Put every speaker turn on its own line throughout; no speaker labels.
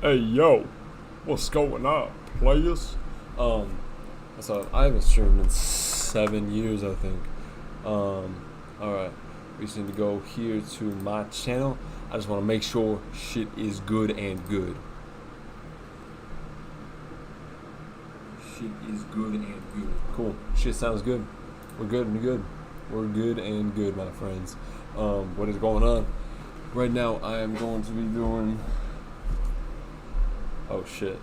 Hey yo, what's going on, players? Um, so I haven't streamed in 7 years, I think. All right, we just need to go here to my channel. I just want to make sure shit is good and good. Shit is good and good. Cool. Shit sounds good. We're good and good. We're good and good, my friends. What is going on? Right now, I am going to be doing. Oh shit.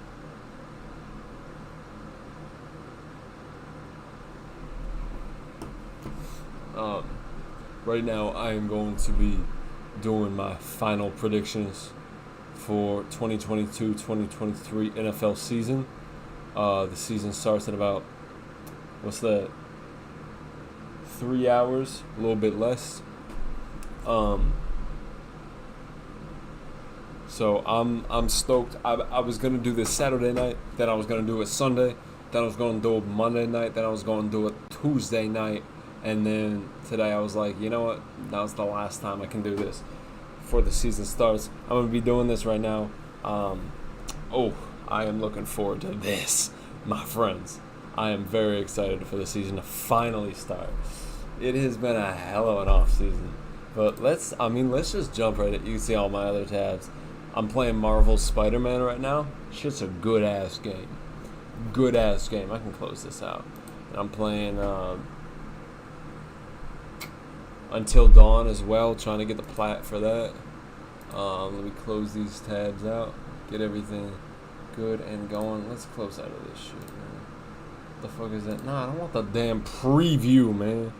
Um, right now I am going to be doing my final predictions for 2022-2023 NFL season. The season starts in about, what's that? 3 hours, a little bit less. So I'm stoked. I was gonna do this Saturday night, then I was gonna do it Sunday, then I was gonna do it Monday night, then I was gonna do it Tuesday night, and then today I was like, you know what? Now's the last time I can do this before the season starts. I'm gonna be doing this right now. I am looking forward to this, my friends. I am very excited for the season to finally start. It has been a hell of an off season, but let's just jump right at. You can see all my other tabs. I'm playing Marvel's Spider-Man right now. Shit's a good ass game. Good ass game. I can close this out. I'm playing Until Dawn as well, trying to get the plat for that. Let me close these tabs out. Get everything good and going. Let's close out of this shit, man. What the fuck is that? Nah, I don't want the damn preview, man.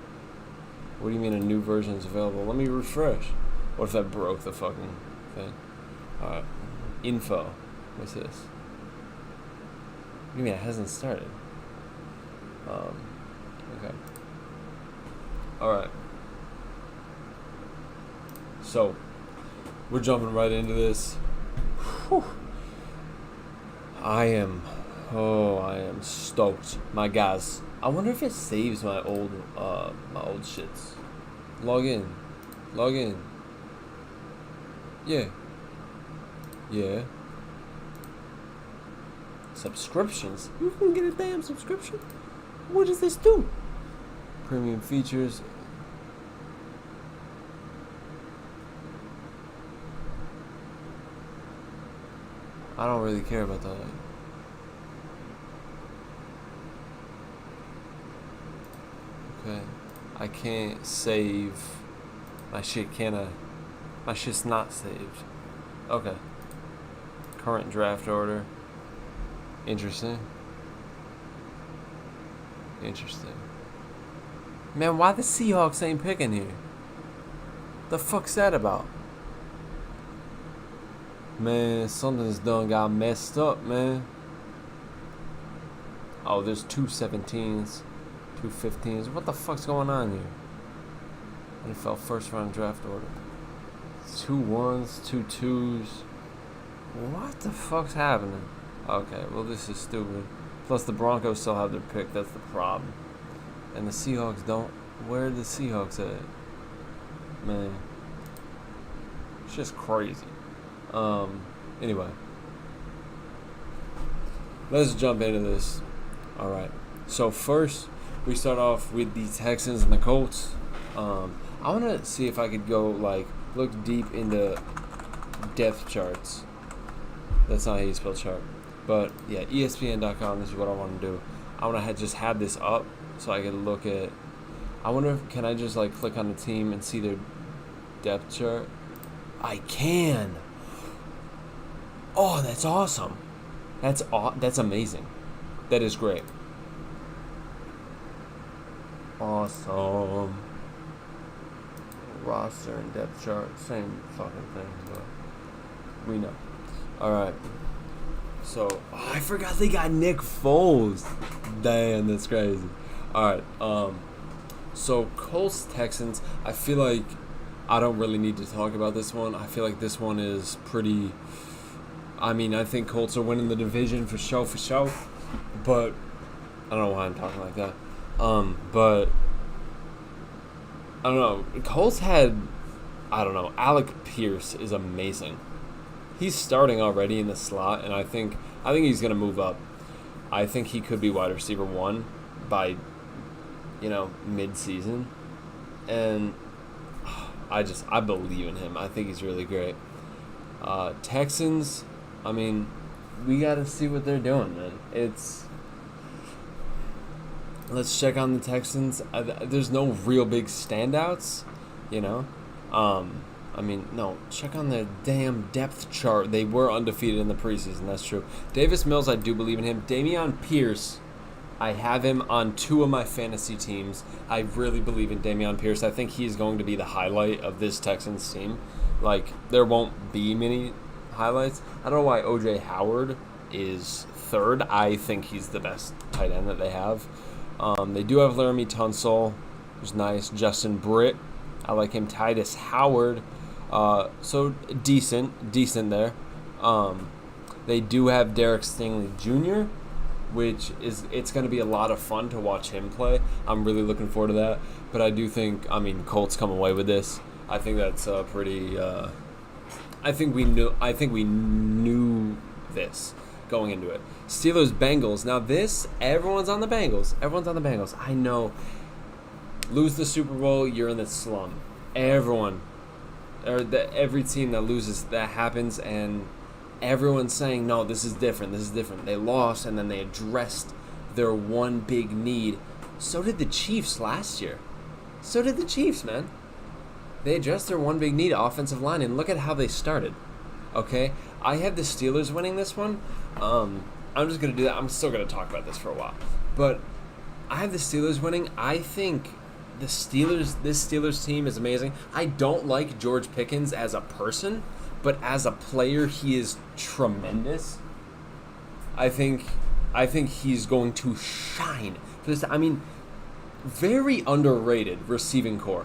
What do you mean a new version is available? Let me refresh. What if that broke the fucking thing? Alright. Info. What's this? What do you mean it hasn't started? Okay. Alright. So, we're jumping right into this. Whew. I am stoked. My guys. I wonder if it saves my old shits. Log in. Yeah. Subscriptions? You can get a damn subscription? What does this do? Premium features. I don't really care about that. Okay. I can't save my shit, can I? My shit's not saved. Okay. Current draft order. Interesting. Man, why the Seahawks ain't picking here? The fuck's that about? Man, something's done got messed up, man. Oh, there's 2 17s, 2 15s. What the fuck's going on here? NFL first round draft order. 2 1s, 2 2s. What the fuck's happening? Okay, well this is stupid. Plus the Broncos still have their pick, that's the problem. And the Seahawks don't. Where are the Seahawks at? Man. It's just crazy. Anyway. Let's jump into this. Alright. So first, we start off with the Texans and the Colts. I want to see if I could go, look deep into depth charts. That's not how you spell chart. But, yeah, ESPN.com, this is what I want to do. I want to just have this up so I can look at... I wonder if, can I just, click on the team and see their depth chart? I can! Oh, that's awesome. That's amazing. That is great. Awesome. Roster and depth chart, same fucking thing, but we know. Alright. So, I forgot they got Nick Foles. Damn, that's crazy. Alright, so Colts Texans, I feel like I don't really need to talk about this one. I feel like this one is pretty... I think Colts are winning the division for show. But I don't know why I'm talking like that. But I don't know. Colts had, Alec Pierce is amazing. he's starting already in the slot, and I think he's gonna move up. I think he could be wide receiver 1 by, mid-season, and I believe in him. I think he's really great. Texans, I mean, we got to see what they're doing, man. Let's check on the Texans. There's no real big standouts, No, check on the damn depth chart. They were undefeated in the preseason. That's true. Davis Mills, I do believe in him. Dameon Pierce, I have him on 2 of my fantasy teams. I really believe in Dameon Pierce. I think he's going to be the highlight of this Texans team. There won't be many highlights. I don't know why O.J. Howard is 3rd. I think he's the best tight end that they have. They do have Laramie Tunsil, who's nice. Justin Britt, I like him. Titus Howard, so decent there. They do have Derek Stingley Jr., which it's going to be a lot of fun to watch him play. I'm really looking forward to that. But I do think, Colts come away with this. I think that's pretty. I think we knew this going into it. Steelers Bengals. Now everyone's on the Bengals. I know. Lose the Super Bowl, you're in the slum. Every team that loses, that happens, and everyone's saying, no, this is different. They lost, and then they addressed their one big need. So did the Chiefs last year. So did the Chiefs, man. They addressed their one big need, offensive line, and look at how they started. Okay? I have the Steelers winning this one. I'm just going to do that. I'm still going to talk about this for a while. But I have the Steelers winning. I think this Steelers team is amazing. I don't like George Pickens as a person, but as a player, he is tremendous. I think he's going to shine for this. Very underrated receiving core.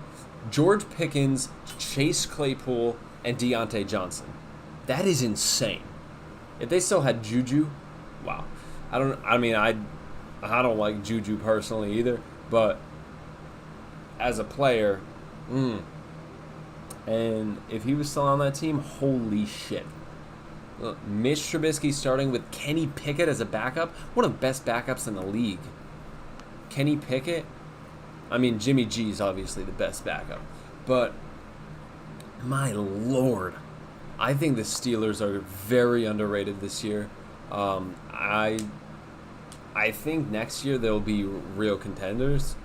George Pickens, Chase Claypool, and Deontay Johnson. That is insane. If they still had Juju, wow. I don't like Juju personally either, but as a player, and if he was still on that team, holy shit. Look, Mitch Trubisky starting with Kenny Pickett as a backup, one of the best backups in the league. Kenny Pickett, Jimmy G is obviously the best backup, but my lord, I think the Steelers are very underrated this year. I think next year they'll be real contenders,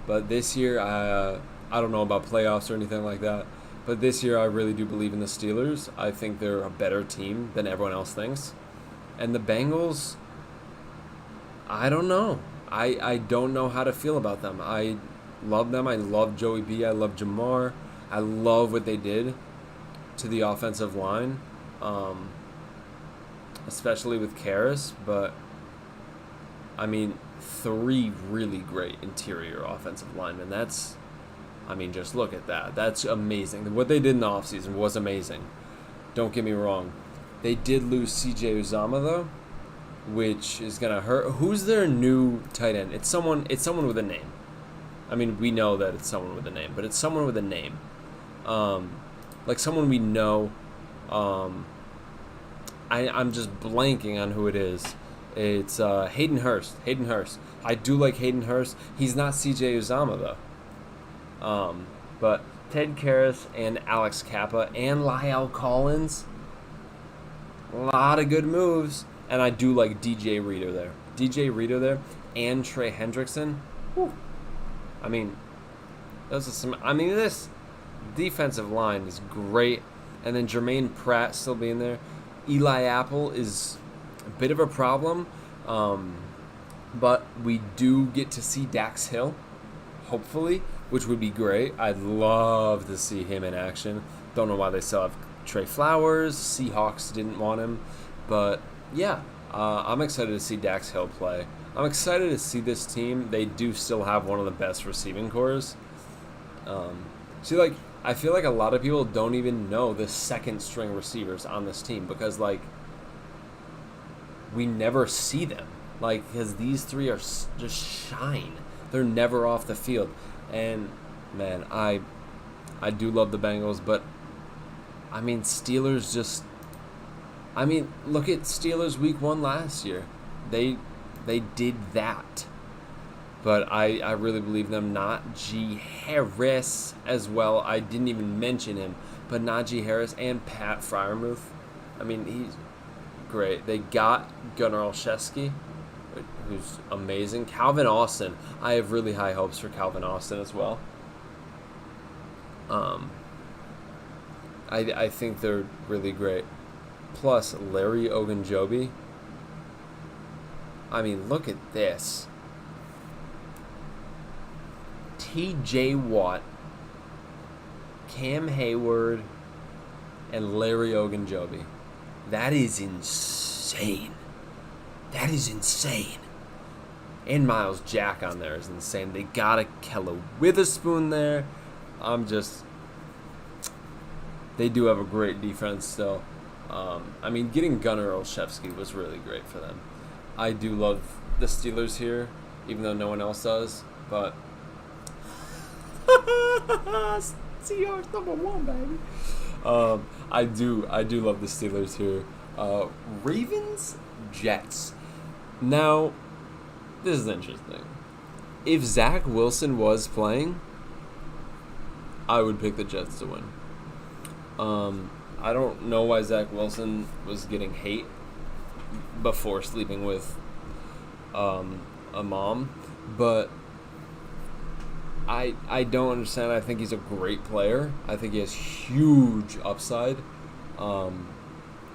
but this year I don't know about playoffs or anything like that. But this year I really do believe in the Steelers. I think they're a better team than everyone else thinks. And the Bengals, I don't know. I don't know how to feel about them. I love them. I love Joey B. I love Jamar. I love what they did to the offensive line, especially with Karras. But, 3 really great interior offensive linemen. Just look at that. That's amazing. What they did in the offseason was amazing. Don't get me wrong. They did lose C.J. Uzomah, though, which is going to hurt. Who's their new tight end? It's someone with a name. We know that it's someone with a name, but it's someone with a name. Someone we know. I'm just blanking on who it is. It's Hayden Hurst. I do like Hayden Hurst. He's not C.J. Uzomah, though. But Ted Karras and Alex Kappa and La'el Collins, a lot of good moves. And I do like DJ Reader there. And Trey Hendrickson. Whew. Those are some. This defensive line is great. And then Jermaine Pratt still being there. Eli Apple is a bit of a problem. But we do get to see Dax Hill, hopefully, which would be great. I'd love to see him in action. Don't know why they still have Trey Flowers. Seahawks didn't want him. But, yeah, I'm excited to see Dax Hill play. I'm excited to see this team. They do still have one of the best receiving cores. I feel like a lot of people don't even know the second-string receivers on this team because, we never see them. Because these 3 are just shine. They're never off the field. And, man, I do love the Bengals, but, Steelers just, I mean, look at Steelers week 1 last year. They did that. But I really believe them. Najee Harris as well. I didn't even mention him. But Najee Harris and Pat Freiermuth. I mean, he's great. They got Gunnar Olszewski, who's amazing. Calvin Austin. I have really high hopes for Calvin Austin as well. I think they're really great. Plus, Larry Ogunjobi. I mean, look at this. T.J. Watt, Cam Hayward, and Larry Ogunjobi. That is insane. That is insane. And Miles Jack on there is insane. They got a Kella Witherspoon there. They do have a great defense still. I mean, getting Gunnar Olszewski was really great for them. I do love the Steelers here, even though no one else does. But Seahawks #1, baby. I do love the Steelers here. Ravens, Jets. Now, this is interesting. If Zach Wilson was playing, I would pick the Jets to win. I don't know why Zach Wilson was getting hate before sleeping with a mom, but I don't understand. I think he's a great player. I think he has huge upside. And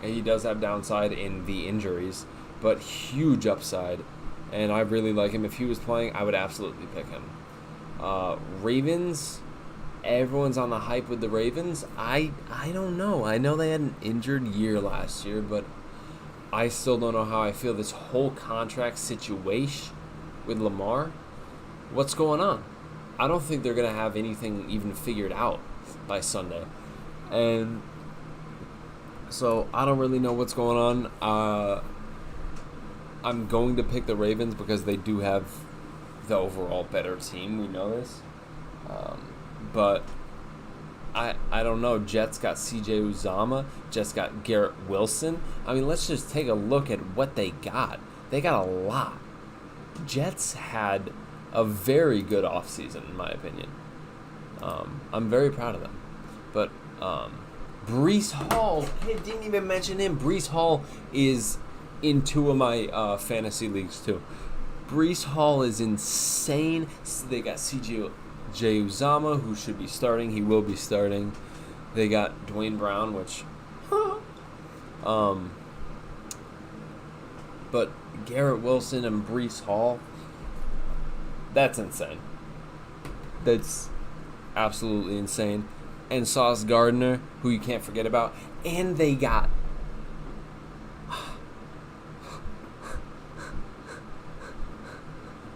he does have downside in the injuries, but huge upside. And I really like him. If he was playing, I would absolutely pick him. Ravens, everyone's on the hype with the Ravens. I don't know. I know they had an injured year last year, but I still don't know how I feel. This whole contract situation with Lamar, what's going on? I don't think they're going to have anything even figured out by Sunday. And so I don't really know what's going on. I'm going to pick the Ravens because they do have the overall better team. We know this. But I don't know. Jets got C.J. Uzomah. Jets got Garrett Wilson. I mean, let's just take a look at what they got. They got a lot. Jets had a very good offseason, in my opinion. I'm very proud of them. But Breece Hall, I didn't even mention him. Breece Hall is in 2 of my fantasy leagues, too. Breece Hall is insane. They got C.J. Uzomah, who should be starting. He will be starting. They got Dwayne Brown, which... but Garrett Wilson and Breece Hall, that's insane. That's absolutely insane. And Sauce Gardner, who you can't forget about. And they got...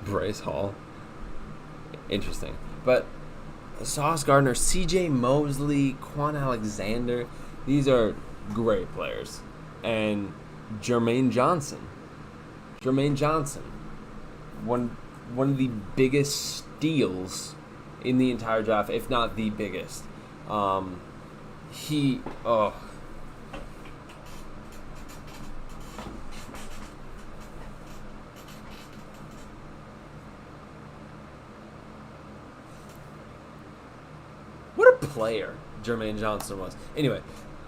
Bryce Hall. Interesting. But Sauce Gardner, C.J. Mosley, Quan Alexander, these are great players. And Jermaine Johnson, one of the biggest steals in the entire draft, if not the biggest. What a player Jermaine Johnson was. Anyway,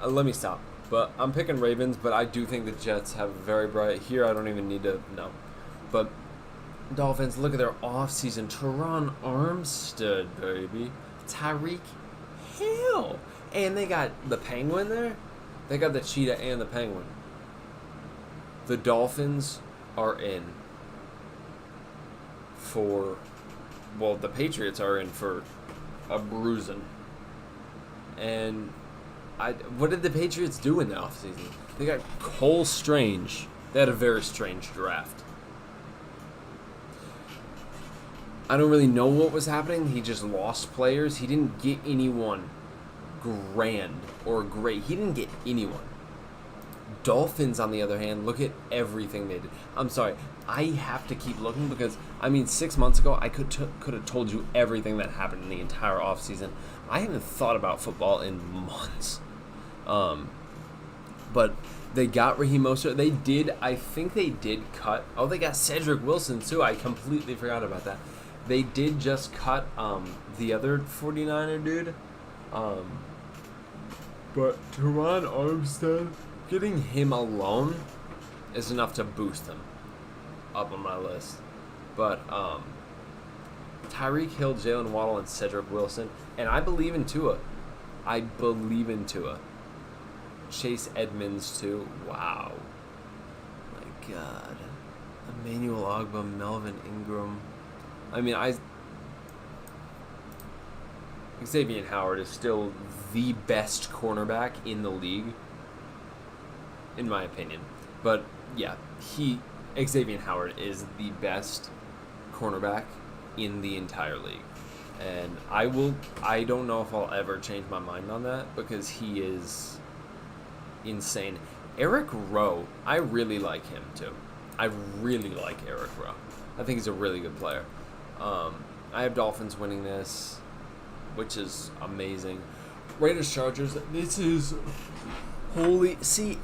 let me stop. But I'm picking Ravens, but I do think the Jets have very bright. Here, I don't even need to know. But Dolphins, look at their offseason. Teron Armstead, baby. Tyreek Hill. And they got the Penguin there. They got the Cheetah and the Penguin. The Dolphins are in for... Well, the Patriots are in for a bruising. And what did the Patriots do in the offseason? They got Cole Strange. They had a very strange draft. I don't really know what was happening. He just lost players. He didn't get anyone grand or great. He didn't get anyone. Dolphins, on the other hand, look at everything they did. I'm sorry. I have to keep looking because, 6 months ago, I could have told you everything that happened in the entire offseason. I haven't thought about football in months. But They got Raheem Mostert. They did. I think they did cut. Oh, they got Cedric Wilson too. I completely forgot about that. They did just cut the other 49er dude. But Teron Armstead, getting him alone is enough to boost him up on my list. But Tyreek Hill, Jalen Waddle, and Cedric Wilson. And I believe in Tua. I believe in Tua. Chase Edmonds, too. Wow. My God. Emmanuel Ogbah, Melvin Ingram. I mean, Xavier Howard is still the best cornerback in the league, in my opinion. But, yeah, Xavier Howard is the best cornerback in the entire league. And I don't know if I'll ever change my mind on that because he is insane. Eric Rowe, I really like him too. I really like Eric Rowe. I think he's a really good player. I have Dolphins winning this, which is amazing. Raiders Chargers, this is holy. See,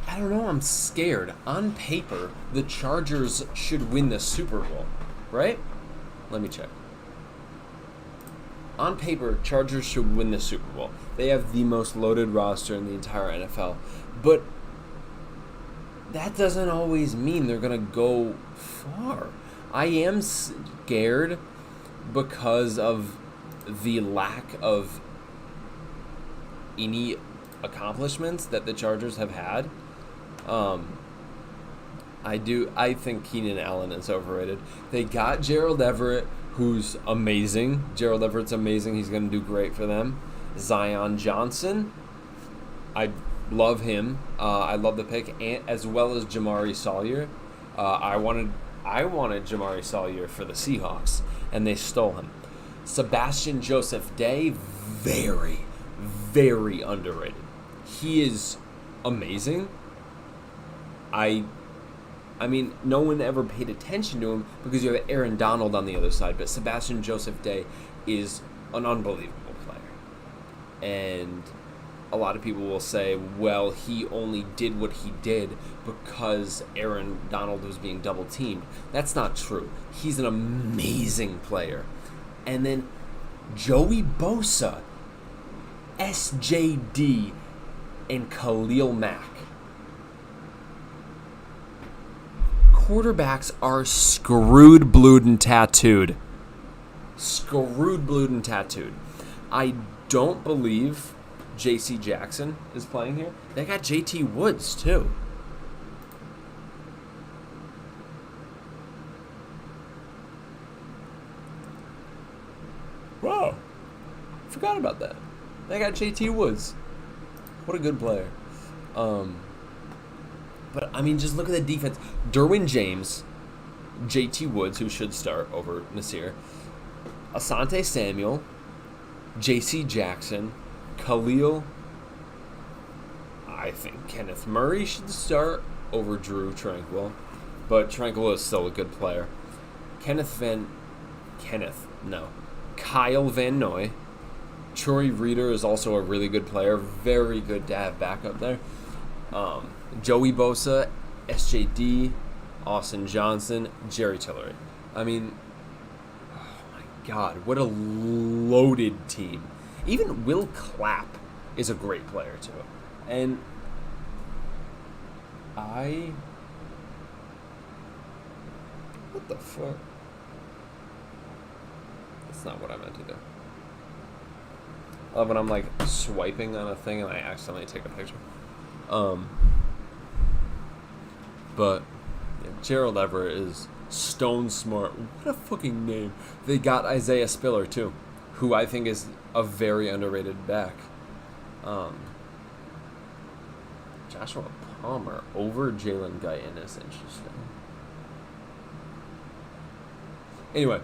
I don't know, I'm scared. On paper, the Chargers should win the Super Bowl, right? Let me check. On paper, Chargers should win the Super Bowl. They have the most loaded roster in the entire NFL. But that doesn't always mean they're going to go far. I am scared because of the lack of any accomplishments that the Chargers have had. I think Keenan Allen is overrated. They got Gerald Everett, who's amazing. Gerald Everett's amazing. He's going to do great for them. Zion Johnson, I love him. I love the pick, and as well as Jamari Sawyer. I wanted Jamari Sawyer for the Seahawks, and they stole him. Sebastian Joseph Day, very, very underrated. He is amazing. I mean, no one ever paid attention to him because you have Aaron Donald on the other side, but Sebastian Joseph Day is an unbelievable player. And a lot of people will say, well, he only did what he did because Aaron Donald was being double teamed. That's not true. He's an amazing player. And then Joey Bosa, SJD, and Khalil Mack. Quarterbacks are screwed, blued, and tattooed. Screwed, blued, and tattooed. I don't believe J.C. Jackson is playing here. They got J.T. Woods, too. Wow. Forgot about that. They got J.T. Woods. What a good player. But, I mean, just look at the defense. Derwin James, J.T. Woods, who should start over Nasir, Asante Samuel, J.C. Jackson, Khalil. I think Kenneth Murray should start over Drew Tranquill, but Tranquill is still a good player. Kyle Van Noy. Troy Reader is also a really good player. Very good to have backup there. Joey Bosa, SJD, Austin Johnson, Jerry Tillery. I mean, oh my God, what a loaded team. Even Will Clapp is a great player too. And what the fuck? That's not what I meant to do. I love when I'm like swiping on a thing and I accidentally take a picture. But yeah, Gerald Everett is stone smart. What a fucking name. They got Isaiah Spiller too, who I think is a very underrated back. Joshua Palmer over Jalen Guyton is interesting. Anyway,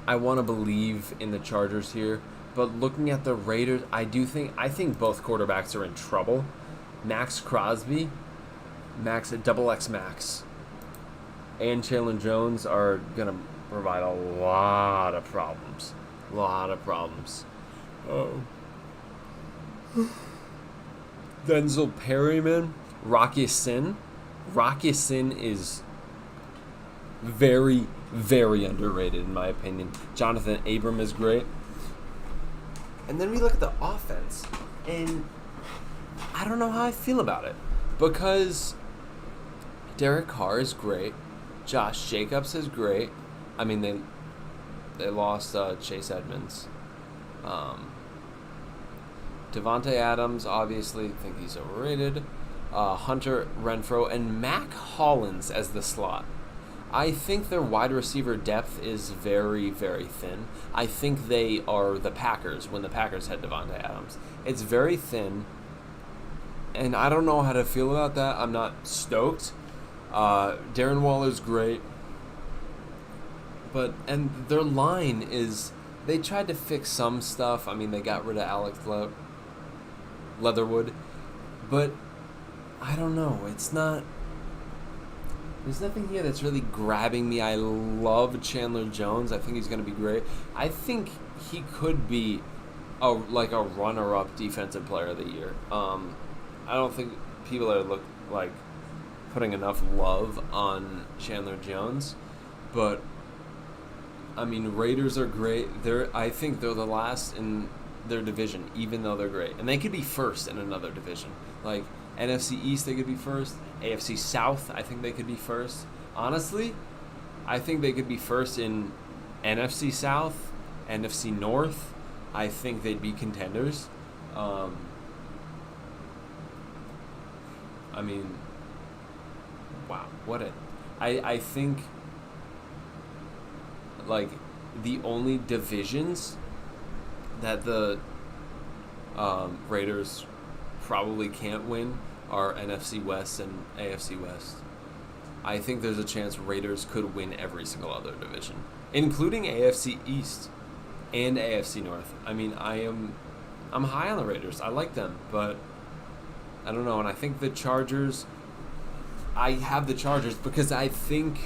I want to believe in the Chargers here, but looking at the Raiders, I think both quarterbacks are in trouble. Max Crosby, Double X Max, and Chandler Jones are going to provide a lot of problems. Denzel Perryman, Rocky Sin. Rocky Sin is very, very underrated in my opinion. Jonathan Abram is great. And then we look at the offense, and I don't know how I feel about it. Because Derek Carr is great. Josh Jacobs is great. I mean, they lost Chase Edmonds. Devontae Adams, obviously, think he's overrated. Hunter Renfrow, and Mac Hollins as the slot. I think their wide receiver depth is very, very thin. I think they are the Packers when the Packers had Devontae Adams. It's very thin, and I don't know how to feel about that. I'm not stoked. Darren Waller's great. And their line is, they tried to fix some stuff. I mean, they got rid of Alex Leatherwood. But I don't know. It's not... There's nothing here that's really grabbing me. I love Chandler Jones. I think he's going to be great. I think he could be a runner-up defensive player of the year. I don't think people are putting enough love on Chandler Jones. But, I mean, Raiders are great. I think they're the last in their division, even though they're great. And they could be first in another division. Like, NFC East, they could be first. AFC South, I think they could be first. Honestly, I think they could be first in NFC South, NFC North. I think they'd be contenders. I mean, wow, I think, the only divisions that the Raiders probably can't win are NFC West and AFC West. I think there's a chance Raiders could win every single other division, including AFC East and AFC North. I mean, I'm high on the Raiders. I like them, but I don't know. And I think the Chargers, I have the Chargers because I think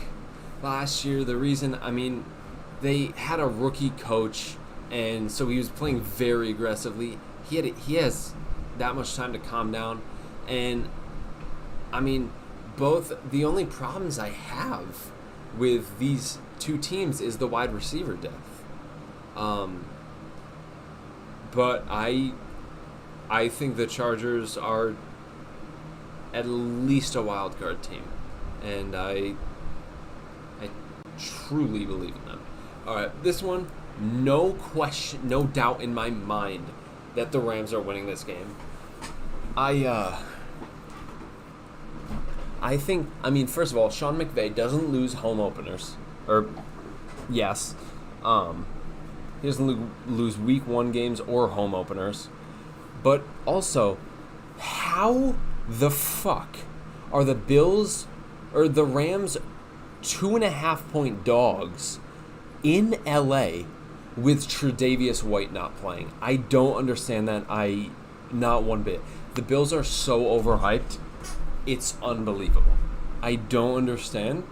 last year they had a rookie coach, and so he was playing very aggressively. He has that much time to calm down. And, I mean, the only problems I have with these two teams is the wide receiver depth. But I think the Chargers are at least a wild card team. And I truly believe in them. All right, this one, no question, no doubt in my mind that the Rams are winning this game. I think, first of all, Sean McVay doesn't lose home openers. Yes. He doesn't lose week 1 games or home openers. But also, how the fuck are the Rams 2.5-point dogs in LA with Tre'Davious White not playing? I don't understand that. Not one bit. The Bills are so overhyped. It's unbelievable. I don't understand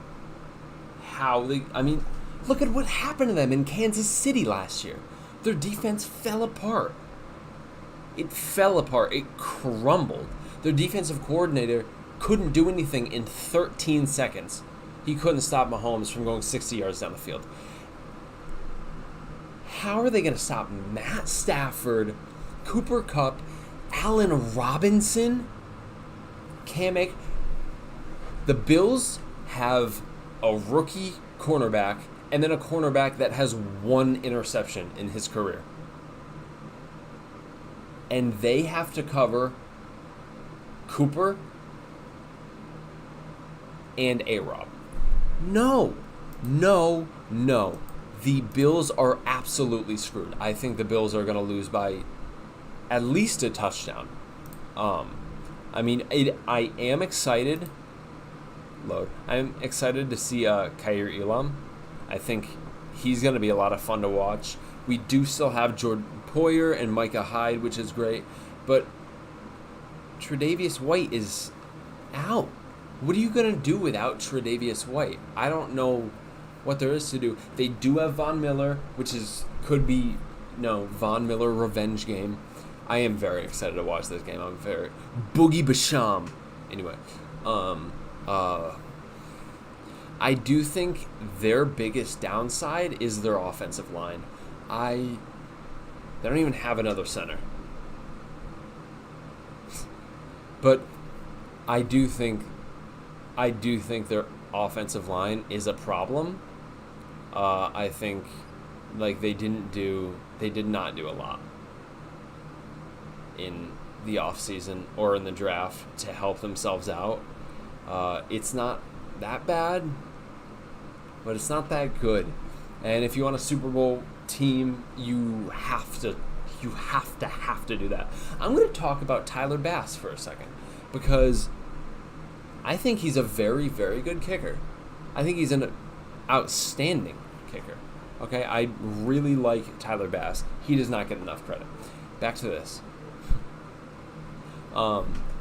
how look at what happened to them in Kansas City last year. Their defense fell apart. It fell apart. It crumbled. Their defensive coordinator couldn't do anything in 13 seconds. He couldn't stop Mahomes from going 60 yards down the field. How are they going to stop Matt Stafford, Cooper Kupp, Allen Robinson, Cam Akers? The Bills have a rookie cornerback and then a cornerback that has 1 interception in his career. And they have to cover Cooper and A-Rob. No. The Bills are absolutely screwed. I think the Bills are going to lose by at least a touchdown. I am excited. I'm excited to see Kaiir Elam. I think he's going to be a lot of fun to watch. We do still have Jordan Poyer and Micah Hyde, which is great. But Tre'Davious White is out. What are you going to do without Tre'Davious White? I don't know what there is to do. They do have Von Miller, which could be Von Miller revenge game. I am very excited to watch this game. I'm very Boogie Basham. Anyway, I do think their biggest downside is their offensive line. They don't even have another center. But I do think their offensive line is a problem. I think like they did not do a lot in the offseason or in the draft to help themselves out. It's not that bad, but it's not that good. And if you want a Super Bowl team, you have to do that. I'm going to talk about Tyler Bass for a second because I think he's a very, very good kicker. I think he's an outstanding kicker. Okay, I really like Tyler Bass. He does not get enough credit. Back to this.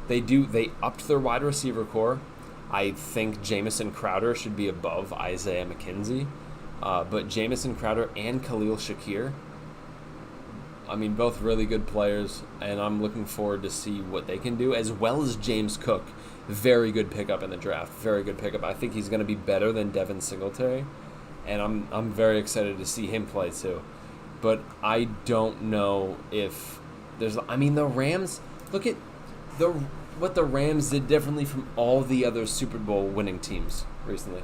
They upped their wide receiver core. I think Jamison Crowder should be above Isaiah McKenzie. But Jamison Crowder and Khalil Shakir, I mean, both really good players, and I'm looking forward to see what they can do, as well as James Cook. Very good pickup in the draft. Very good pickup. I think he's going to be better than Devin Singletary, and I'm very excited to see him play too. But I don't know if there's... I mean, the Rams... Look at what the Rams did differently from all the other Super Bowl winning teams recently.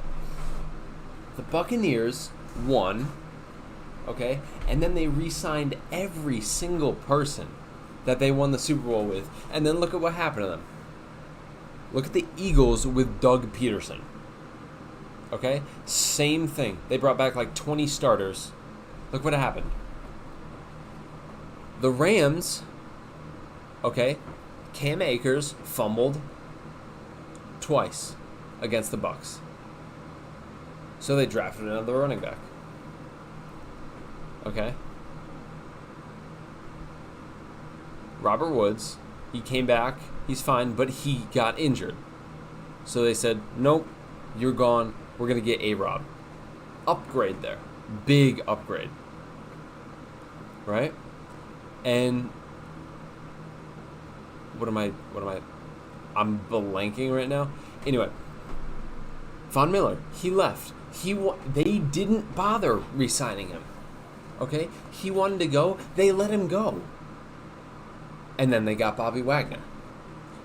The Buccaneers won, okay? And then they re-signed every single person that they won the Super Bowl with. And then look at what happened to them. Look at the Eagles with Doug Peterson. Okay? Same thing. They brought back like 20 starters. Look what happened. The Rams, okay, Cam Akers fumbled twice against the Bucs. So they drafted another running back. Okay? Robert Woods, he came back, he's fine, but he got injured. So they said, nope, you're gone, we're going to get A-Rob. Upgrade there. Big upgrade. Right? And I'm blanking right now. Anyway, Von Miller, he left. They didn't bother re-signing him. Okay? He wanted to go. They let him go. And then they got Bobby Wagner.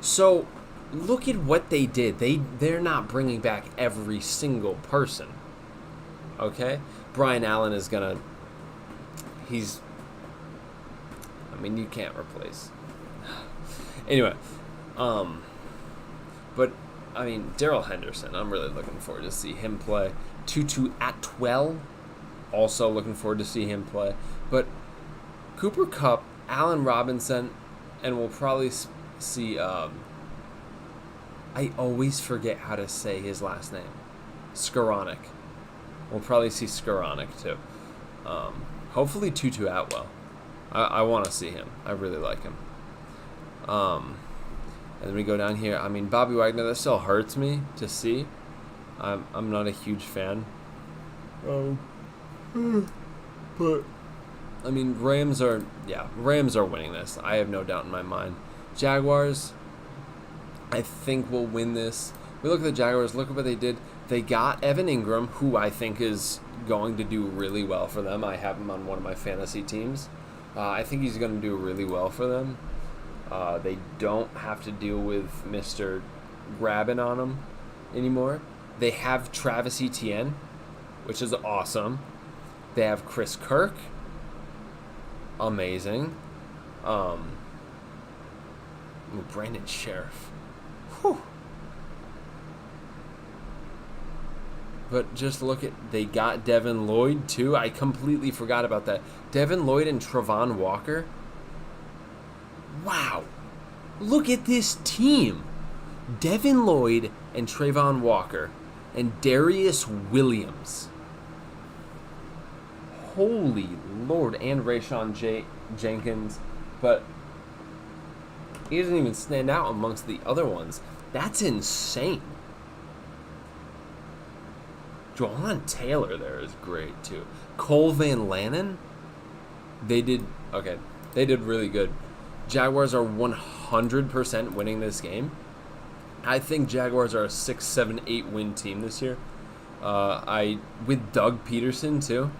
So, look at what they did. They're not bringing back every single person. Okay? Brian Allen is going to... you can't replace... Anyway, but, Darrell Henderson, I'm really looking forward to see him play. Tutu Atwell, also looking forward to see him play. But Cooper Kupp, Allen Robinson, and we'll probably see, I always forget how to say his last name. Skoranek. We'll probably see Skoranek, too. Hopefully Tutu Atwell. I want to see him. I really like him. And then we go down here. Bobby Wagner, that still hurts me to see. I'm not a huge fan. But Rams are winning this. I have no doubt in my mind. Jaguars, I think will win this. We look at the Jaguars. Look at what they did. They got Evan Ingram, who I think is going to do really well for them. I have him on one of my fantasy teams. I think he's going to do really well for them. They don't have to deal with Mr. Grabbing on them anymore. They have Travis Etienne, which is awesome. They have Chris Kirk. Amazing. Brandon Sheriff. Whew. But just look at, they got Devin Lloyd too. I completely forgot about that. Devin Lloyd and Travon Walker. Wow. Look at this team. Devin Lloyd and Travon Walker and Darius Williams. Holy Lord. And Rayshawn Jenkins. But he doesn't even stand out amongst the other ones. That's insane. Jawan Taylor there is great too. Cole Van Lannon. They did really good. Jaguars are 100% winning this game. I think Jaguars are a 6, 7, 8 win team this year. With Doug Peterson too.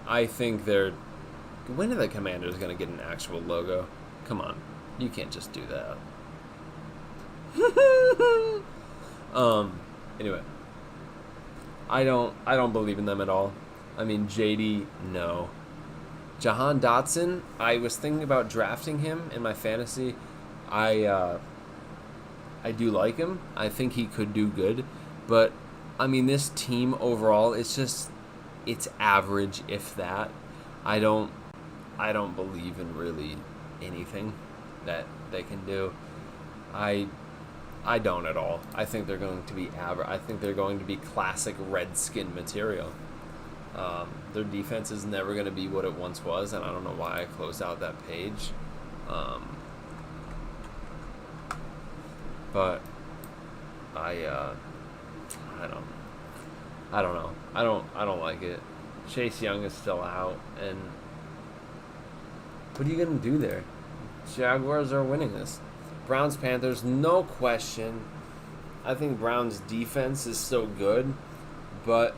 I think they're. When are the Commanders going to get an actual logo? Come on, you can't just do that. Anyway, I don't believe in them at all. I mean, JD, no. Jahan Dotson, I was thinking about drafting him in my fantasy. I do like him. I think he could do good, but I mean, this team overall, it's average, if that. I don't believe in really anything that they can do. I don't at all. I think they're going to be average. I think they're going to be classic Redskin material. Their defense is never going to be what it once was, and I don't know why I closed out that page. But I don't know. I don't like it. Chase Young is still out, and what are you gonna do there? Jaguars are winning this. Browns Panthers, no question. I think Browns defense is still good, but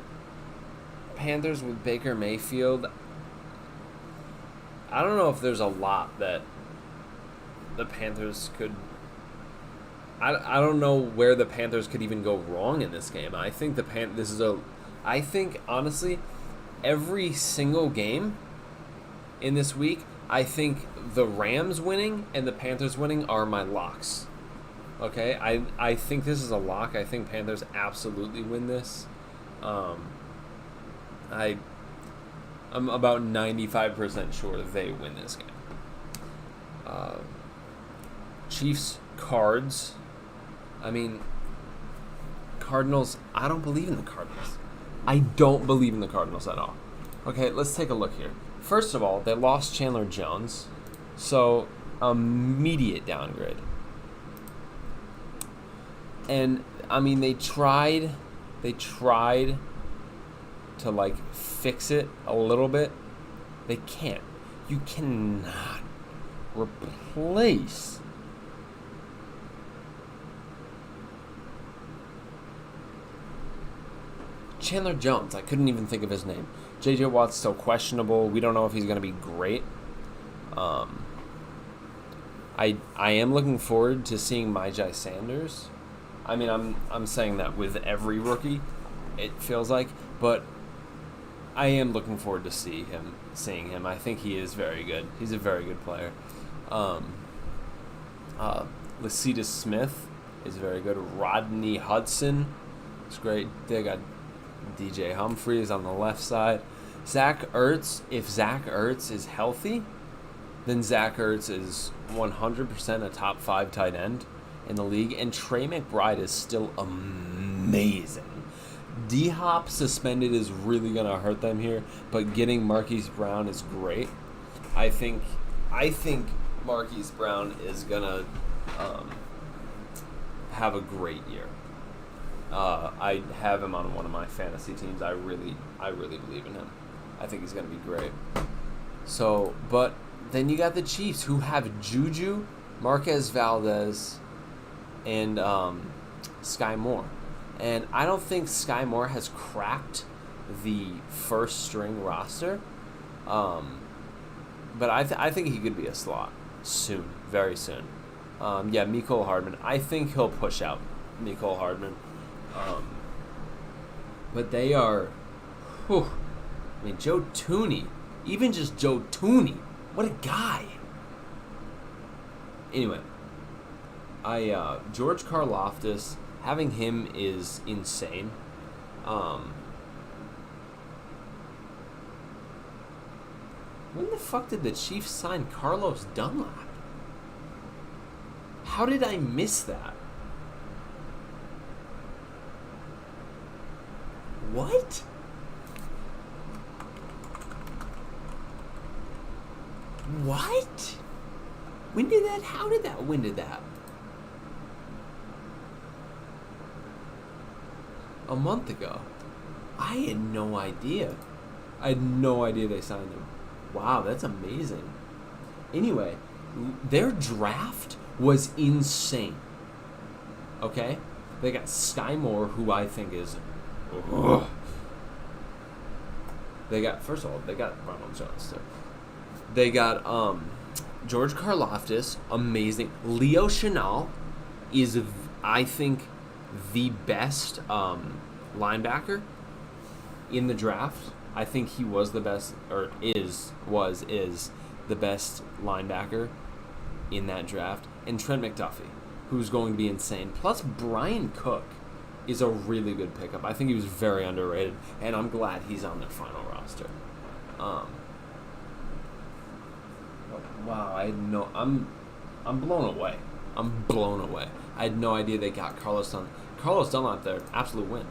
Panthers with Baker Mayfield, I don't know if there's a lot that the Panthers could. I don't know where the Panthers could even go wrong in this game. I think I think honestly, every single game in this week, I think the Rams winning and the Panthers winning are my locks. Okay, I think this is a lock. I think Panthers absolutely win this. I'm about 95% sure they win this game. Chiefs, Cards. I mean, Cardinals, I don't believe in the Cardinals. I don't believe in the Cardinals at all. Okay, let's take a look here. First of all, they lost Chandler Jones, so immediate downgrade. And I mean, they tried to like fix it a little bit. They can't. You cannot replace Chandler Jones. I couldn't even think of his name. J.J. Watt's still questionable. We don't know if he's going to be great. I am looking forward to seeing Myjai Sanders. I mean, I'm saying that with every rookie, it feels like, but I am looking forward to seeing him. I think he is very good. He's a very good player. Lecitus Smith is very good. Rodney Hudson is great. They got DJ Humphries on the left side. Zach Ertz, if Zach Ertz is healthy, then Zach Ertz is 100% a top 5 tight end in the league. And Trey McBride is still amazing. D-Hop suspended is really going to hurt them here, but getting Marquise Brown is great. I think Marquise Brown is going to have a great year. I have him on one of my fantasy teams. I really believe in him. I think he's going to be great. So, but then you got the Chiefs, who have Juju, Marquez Valdez, and Sky Moore. And I don't think Sky Moore has cracked the first string roster. But I think he could be a slot soon, very soon. Mecole Hardman. I think he'll push out Mecole Hardman. But they are, I mean, Joe Thuney, even just Joe Thuney, what a guy. Anyway, George Karlaftis, having him is insane. When the fuck did the Chiefs sign Carlos Dunlap? How did I miss that? What? What? When did that? How did that? When did that? A month ago. I had no idea. I had no idea they signed him. Wow, that's amazing. Anyway, Their draft was insane. Okay? They got Sky Moore, who I think is... Ugh. They got... First of all, they got Ronald Jones, too. They got George Karlaftis, amazing. Leo Chenal is, I think, the best linebacker in the draft. I think he was the best, or is the best linebacker in that draft. And Trent McDuffie, who's going to be insane. Plus, Brian Cook is a really good pickup. I think he was very underrated, and I'm glad he's on their final roster. Wow, I'm blown away. I'm blown away. I had no idea they got Carlos Dunlap. Carlos Dunlap there, absolute win.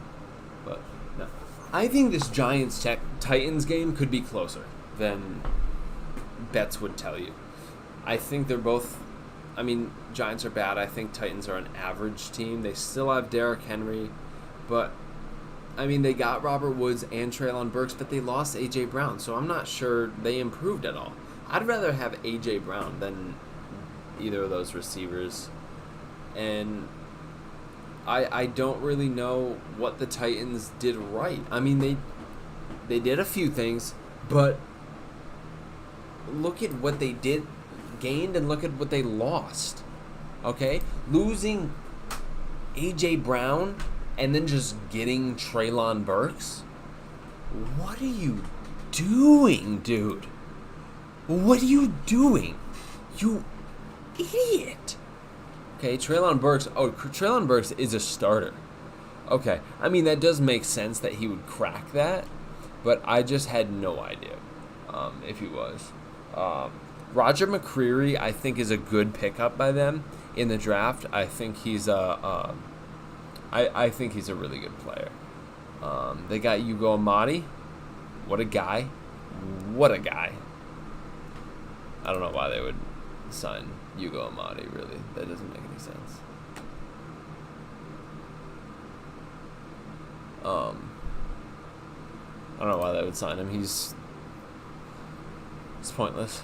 But no, I think this Giants Titans game could be closer than bets would tell you. I think they're both. I mean, Giants are bad. I think Titans are an average team. They still have Derrick Henry, but I mean, they got Robert Woods and Treylon Burks, but they lost A.J. Brown, so I'm not sure they improved at all. I'd rather have A.J. Brown than either of those receivers. And I don't really know what the Titans did right. I mean, they did a few things, but look at what they gained and look at what they lost. Okay? Losing A.J. Brown and then just getting Treylon Burks? What are you doing, dude? What are you doing? You idiot. Okay, Treylon Burks. Oh, Treylon Burks is a starter. Okay, I mean, that does make sense that he would crack that, but I just had no idea if he was. Roger McCreary, I think, is a good pickup by them in the draft. I think he's I think he's a really good player. They got Ugo Amadi. What a guy. What a guy. I don't know why they would sign Ugo Amadi, really. That doesn't make any sense. I don't know why they would sign him. He's pointless.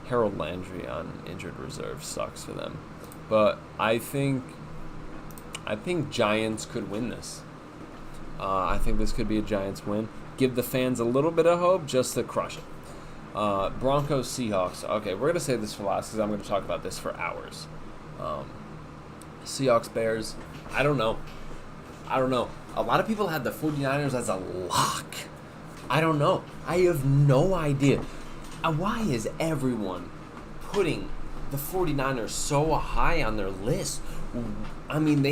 Harold Landry on injured reserve sucks for them. But I think Giants could win this. I think this could be a Giants win. Give the fans a little bit of hope just to crush it. Broncos, Seahawks. Okay, we're going to save this for last because I'm going to talk about this for hours. Seahawks, Bears. I don't know. A lot of people had the 49ers as a lock. I don't know. I have no idea. Why is everyone putting the 49ers so high on their list? I mean,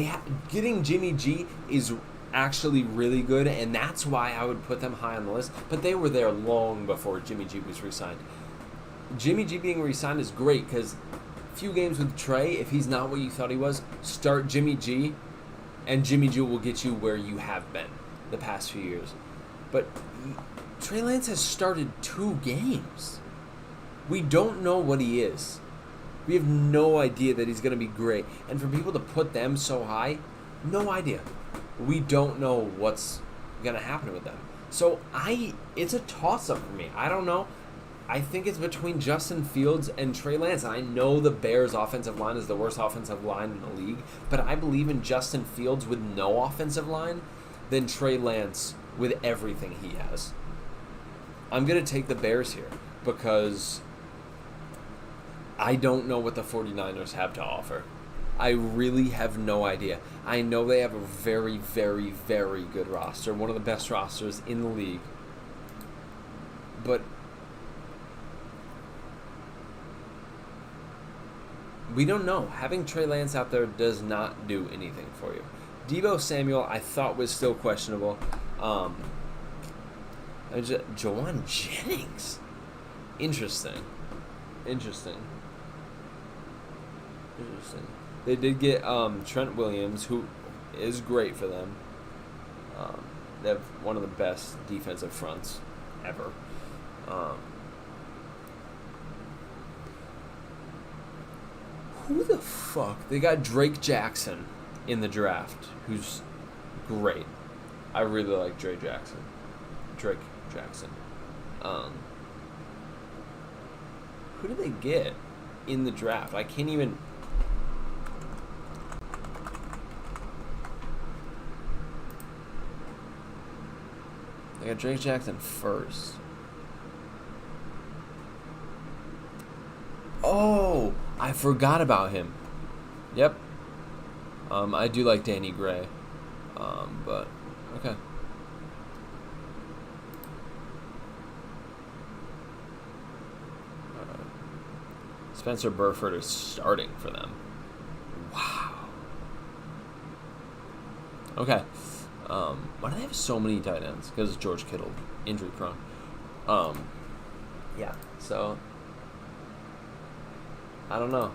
getting Jimmy G is actually really good, and that's why I would put them high on the list. But they were there long before Jimmy G was re-signed. Jimmy G being re-signed is great because few games with Trey, if he's not what you thought he was, start Jimmy G, and Jimmy G will get you where you have been the past few years. But Trey Lance has started 2 games. We don't know what he is. We have no idea that he's going to be great. And for people to put them so high, no idea. We don't know what's going to happen with them. So it's a toss-up for me. I don't know. I think it's between Justin Fields and Trey Lance. And I know the Bears' offensive line is the worst offensive line in the league, but I believe in Justin Fields with no offensive line than Trey Lance with everything he has. I'm going to take the Bears here because I don't know what the 49ers have to offer. I really have no idea. I know they have a very, very, very good roster, one of the best rosters in the league. But we don't know. Having Trey Lance out there does not do anything for you. Deebo Samuel, I thought was still questionable. Jawan Jennings. Interesting. They did get Trent Williams, who is great for them. They have one of the best defensive fronts ever. Who the fuck? They got Drake Jackson in the draft, who's great. I really like Drake Jackson. Who Who did they get in the draft? I can't even. They got Drake Jackson first. Oh, I forgot about him. Yep. I do like Danny Gray. But okay. Spencer Burford is starting for them. Wow. Okay. Why do they have so many tight ends? Because George Kittle, injury prone. Yeah. So I don't know.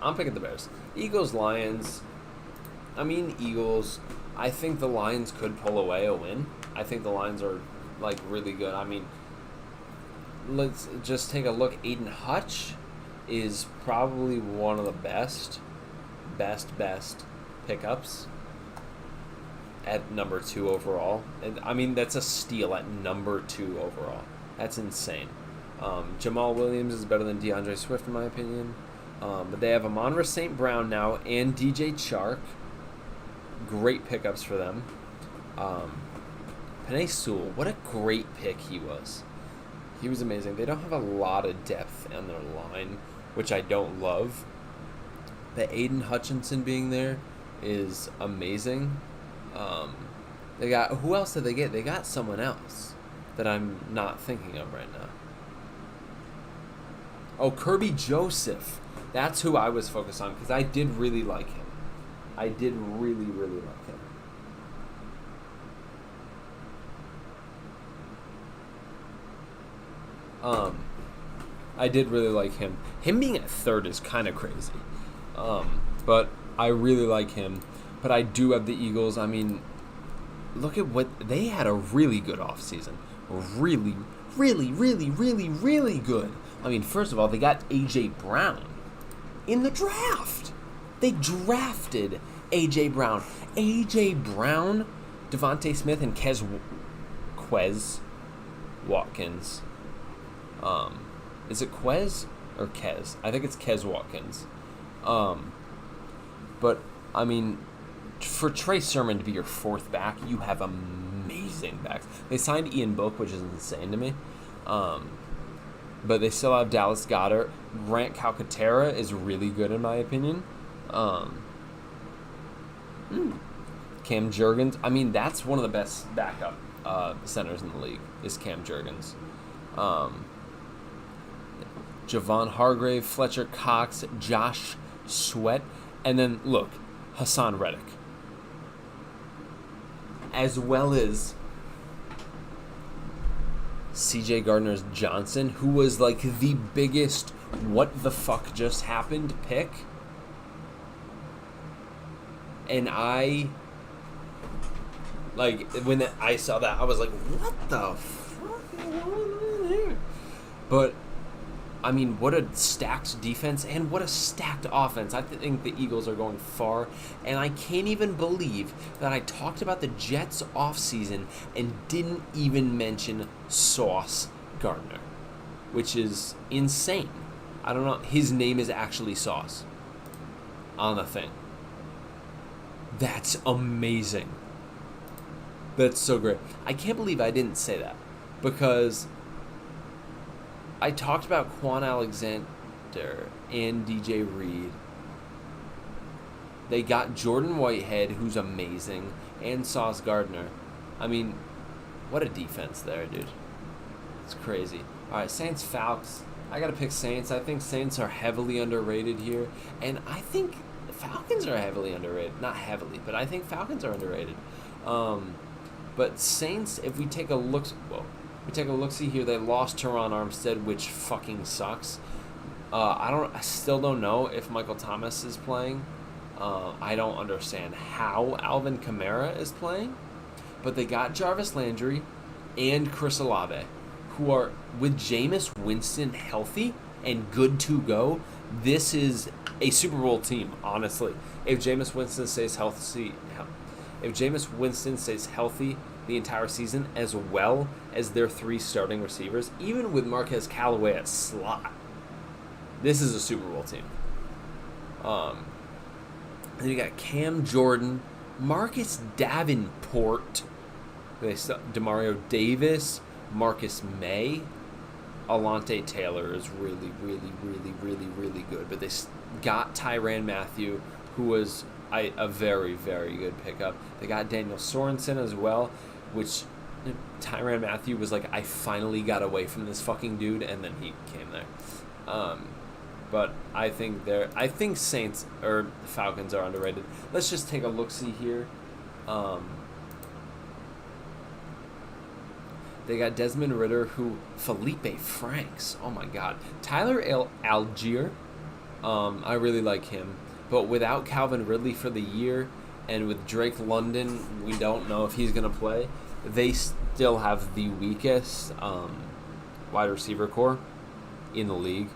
I'm picking the Bears. Eagles, Lions. I mean, Eagles. I think the Lions could pull away a win. I think the Lions are, like, really good. I mean, let's just take a look. Aiden Hutch is probably one of the best pickups at number 2 overall. And, I mean, that's a steal at number 2 overall. That's insane. Jamal Williams is better than DeAndre Swift, in my opinion. But they have Amon-Ra St. Brown now and DJ Chark. Great pickups for them. Penei Sewell, what a great pick he was. He was amazing. They don't have a lot of depth on their line, which I don't love. The Aiden Hutchinson being there is amazing. They got, who else did they get? They got someone else that I'm not thinking of right now. Oh, Kirby Joseph. That's who I was focused on because I did really like him. I did really like him. I did really like him. Him being at 3rd is kind of crazy. But I really like him. But I do have the Eagles. I mean, look at what they had, a really good offseason. Really good. I mean, first of all, they got A.J. Brown in the draft. They drafted A.J. Brown. A.J. Brown, Devontae Smith, and Quez Watkins. Is it Quez or Quez? I think it's Quez Watkins. But, I mean, for Trey Sermon to be your 4th back, you have amazing backs. They signed Ian Book, which is insane to me. But they still have Dallas Goedert. Grant Calcaterra is really good in my opinion. Cam Jurgens. I mean, that's one of the best backup centers in the league is Cam Jurgens. Javon Hargrave, Fletcher Cox, Josh Sweat, and then, look, Hassan Reddick. As well as C.J. Gardner-Johnson, who was, like, the biggest what the fuck just happened pick. And when I saw that, I was like, what the fuck is going on here? But, I mean, what a stacked defense and what a stacked offense. I think the Eagles are going far, and I can't even believe that I talked about the Jets offseason and didn't even mention Sauce Gardner, which is insane. I don't know. His name is actually Sauce on the thing. That's amazing. That's so great. I can't believe I didn't say that because I talked about Quan Alexander and DJ Reed. They got Jordan Whitehead, who's amazing, and Sauce Gardner. I mean, what a defense there, dude. It's crazy. All right, Saints, Falcons. I got to pick Saints. I think Saints are heavily underrated here, and I think Falcons are heavily underrated. Not heavily, but I think Falcons are underrated. But Saints, if we take a look, see here. They lost Teron Armstead, which fucking sucks. I still don't know if Michael Thomas is playing. I don't understand how Alvin Kamara is playing. But they got Jarvis Landry and Chris Olave, who are, with Jameis Winston healthy and good to go, this is a Super Bowl team, honestly. If Jameis Winston stays healthy the entire season, as well as their 3 starting receivers, even with Marquez Callaway at slot, This is a Super Bowl team. Then you got Cam Jordan, Marcus Davenport, Demario Davis, Marcus May. Alontae Taylor is really, really, really, really, really good. But they got Tyrann Mathieu, who was a very, very good pickup. They got Daniel Sorensen as well, which Tyrann Mathieu was like, I finally got away from this fucking dude, and then he came there. But I think Saints or Falcons are underrated. Let's just take a look-see here. They got Desmond Ridder, Felipe Franks. Oh my God. Tyler Algier. I really like him. But without Calvin Ridley for the year, and with Drake London, we don't know if he's going to play. They still have the weakest wide receiver core in the league.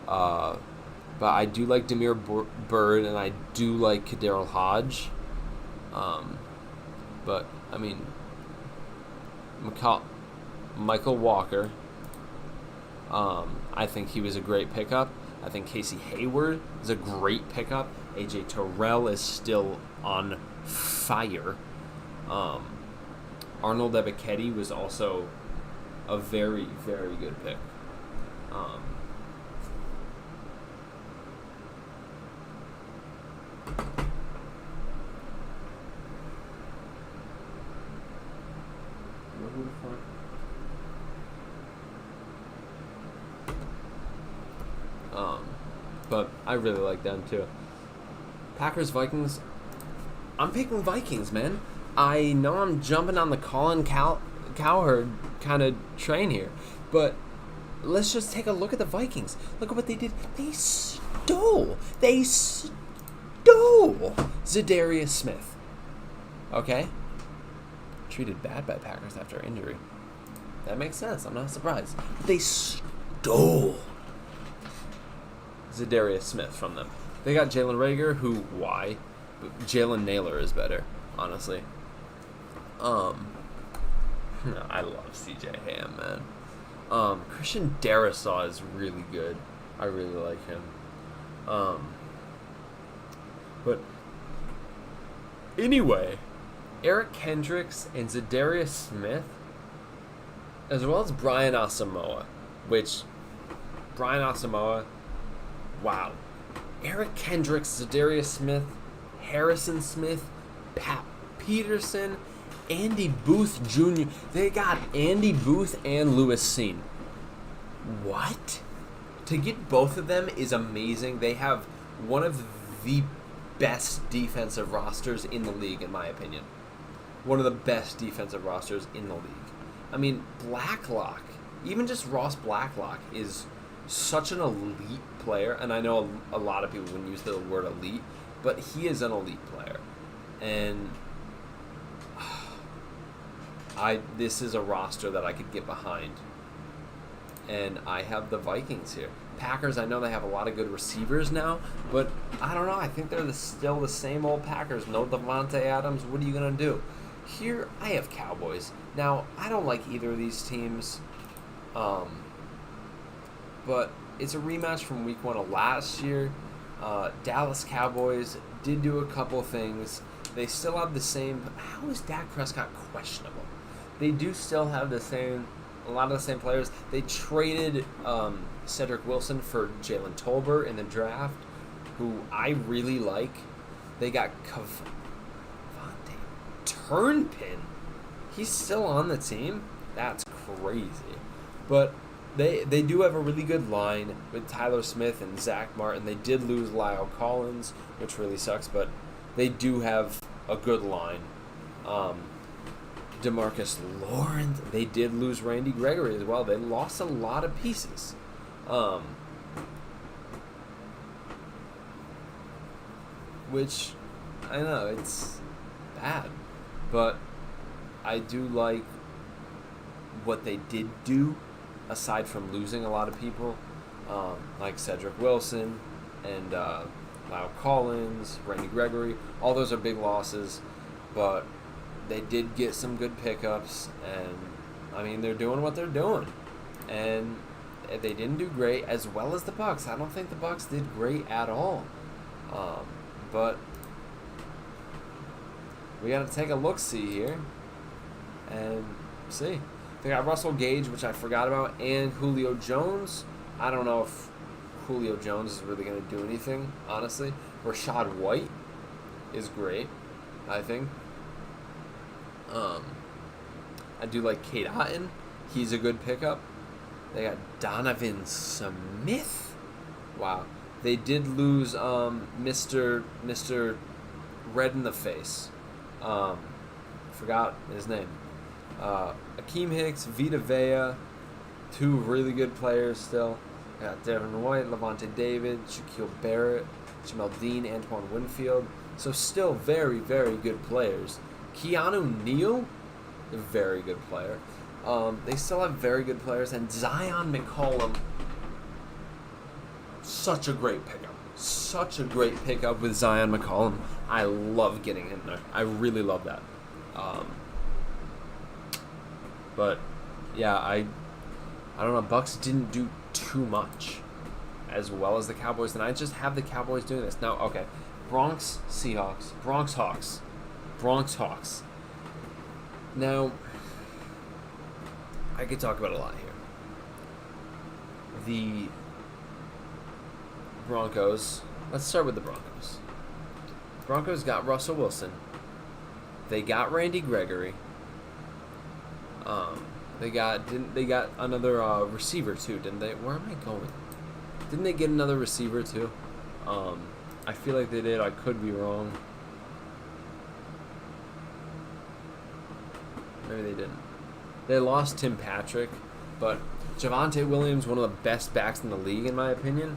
But I do like Damiere Byrd, and I do like Kaderil Hodge. But, I mean, Michael Walker, I think he was a great pickup. I think Casey Hayward is a great pickup. AJ Terrell is still on fire. Arnold Ebiketie was also a very, very good pick. But I really like them too. Packers, Vikings. I'm picking Vikings, man. I know I'm jumping on the Colin Cowherd kind of train here, but let's just take a look at the Vikings. Look at what they did. They stole Zadarius Smith. Okay? Treated bad by Packers after injury. That makes sense. I'm not surprised. They stole Zadarius Smith from them. They got Jalen Reagor, why? Jalen Naylor is better, honestly. I love CJ Ham, man. Christian Darrisaw is really good. I really like him. But anyway, Eric Kendricks and Zadarius Smith, as well as Brian Asamoah, wow. Eric Kendricks, Zadarius Smith, Harrison Smith, Pat Peterson, Andy Booth Jr. They got Andy Booth and Lewis Cine. What? To get both of them is amazing. They have one of the best defensive rosters in the league, in my opinion. One of the best defensive rosters in the league. I mean, Blacklock, even just Ross Blacklock, is such an elite player, and I know a lot of people wouldn't use the word elite, but he is an elite player. And this is a roster that I could get behind. And I have the Vikings here. Packers, I know they have a lot of good receivers now, but I don't know. I think they're still the same old Packers. No Davante Adams. What are you going to do? Here, I have Cowboys. Now, I don't like either of these teams, but it's a rematch from week 1 of last year. Dallas Cowboys did do a couple things. They still have the same. How is Dak Prescott questionable? They do still have a lot of the same players. They traded Cedric Wilson for Jalen Tolbert in the draft, who I really like. They got Devontae Turnpin. He's still on the team? That's crazy. But they do have a really good line with Tyler Smith and Zach Martin. They did lose Lyle Collins, which really sucks, but they do have a good line. DeMarcus Lawrence. They did lose Randy Gregory as well. They lost a lot of pieces. Which, I know, it's bad. But I do like what they did do, aside from losing a lot of people, like Cedric Wilson and Lyle Collins, Randy Gregory. All those are big losses, but they did get some good pickups, and I mean, they're doing what they're doing, and They didn't do great, as well as the Bucks. I don't think the Bucks did great at all. But we got to take a look-see here and see. They got Russell Gage, which I forgot about, and Julio Jones. I don't know if Julio Jones is really going to do anything, honestly. Rashad White is great, I think. I do like Kate Otten. He's a good pickup. They got Donovan Smith. Wow. They did lose Mr. Red in the Face. Forgot his name. Akeem Hicks, Vita Vea, two really good players still. Got Devin White, Levante David, Shaquille Barrett, Jamel Dean, Antoine Winfield. So still very, very good players. Keanu Neal, a very good player. They still have very good players. And Zion McCollum, such a great pickup. Such a great pickup with Zion McCollum. I love getting him there. I really love that. But, yeah, I don't know. Bucks didn't do too much as well as the Cowboys. And I just have the Cowboys doing this. Now, okay. Bronx Seahawks. Bronx Hawks. Bronx Hawks. Now, I could talk about a lot here. The Broncos. Let's start with the Broncos. Broncos got Russell Wilson. They got Randy Gregory. They got another receiver too, didn't they? Where am I going? Didn't they get another receiver too? I feel like they did. I could be wrong. Maybe they didn't. They lost Tim Patrick, but Javonte Williams, one of the best backs in the league, in my opinion.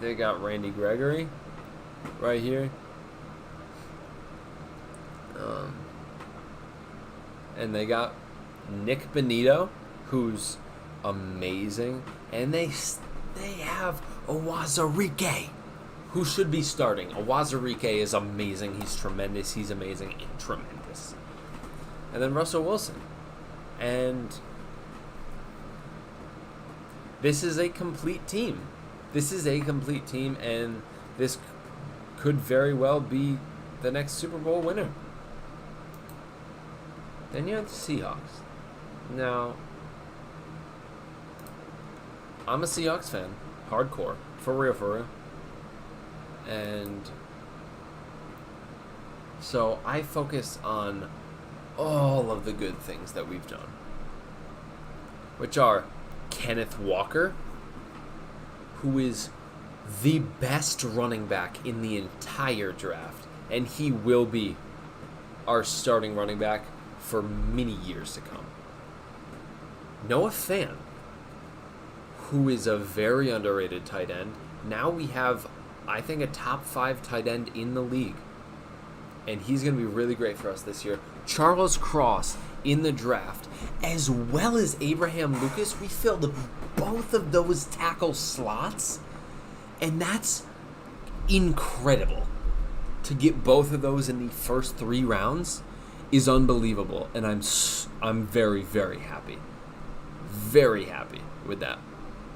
They got Randy Gregory right here. And they got Nick Bonito, who's amazing. And they have Owazarike, who should be starting. Owazarike is amazing. He's tremendous. He's amazing and tremendous. And then Russell Wilson. And this is a complete team. This is a complete team, and this could very well be the next Super Bowl winner. Then you have the Seahawks. Now, I'm a Seahawks fan. Hardcore. For real. And so I focus on all of the good things that we've done, which are Kenneth Walker, who is the best running back in the entire draft, and he will be our starting running back for many years to come. Noah Fant, who is a very underrated tight end. Now we have, I think, a top 5 tight end in the league, and he's going to be really great for us this year. Charles Cross in the draft, as well as Abraham Lucas. We filled both of those tackle slots, and that's incredible. To get both of those in the first 3 rounds is unbelievable, and I'm very, very happy. Very happy with that.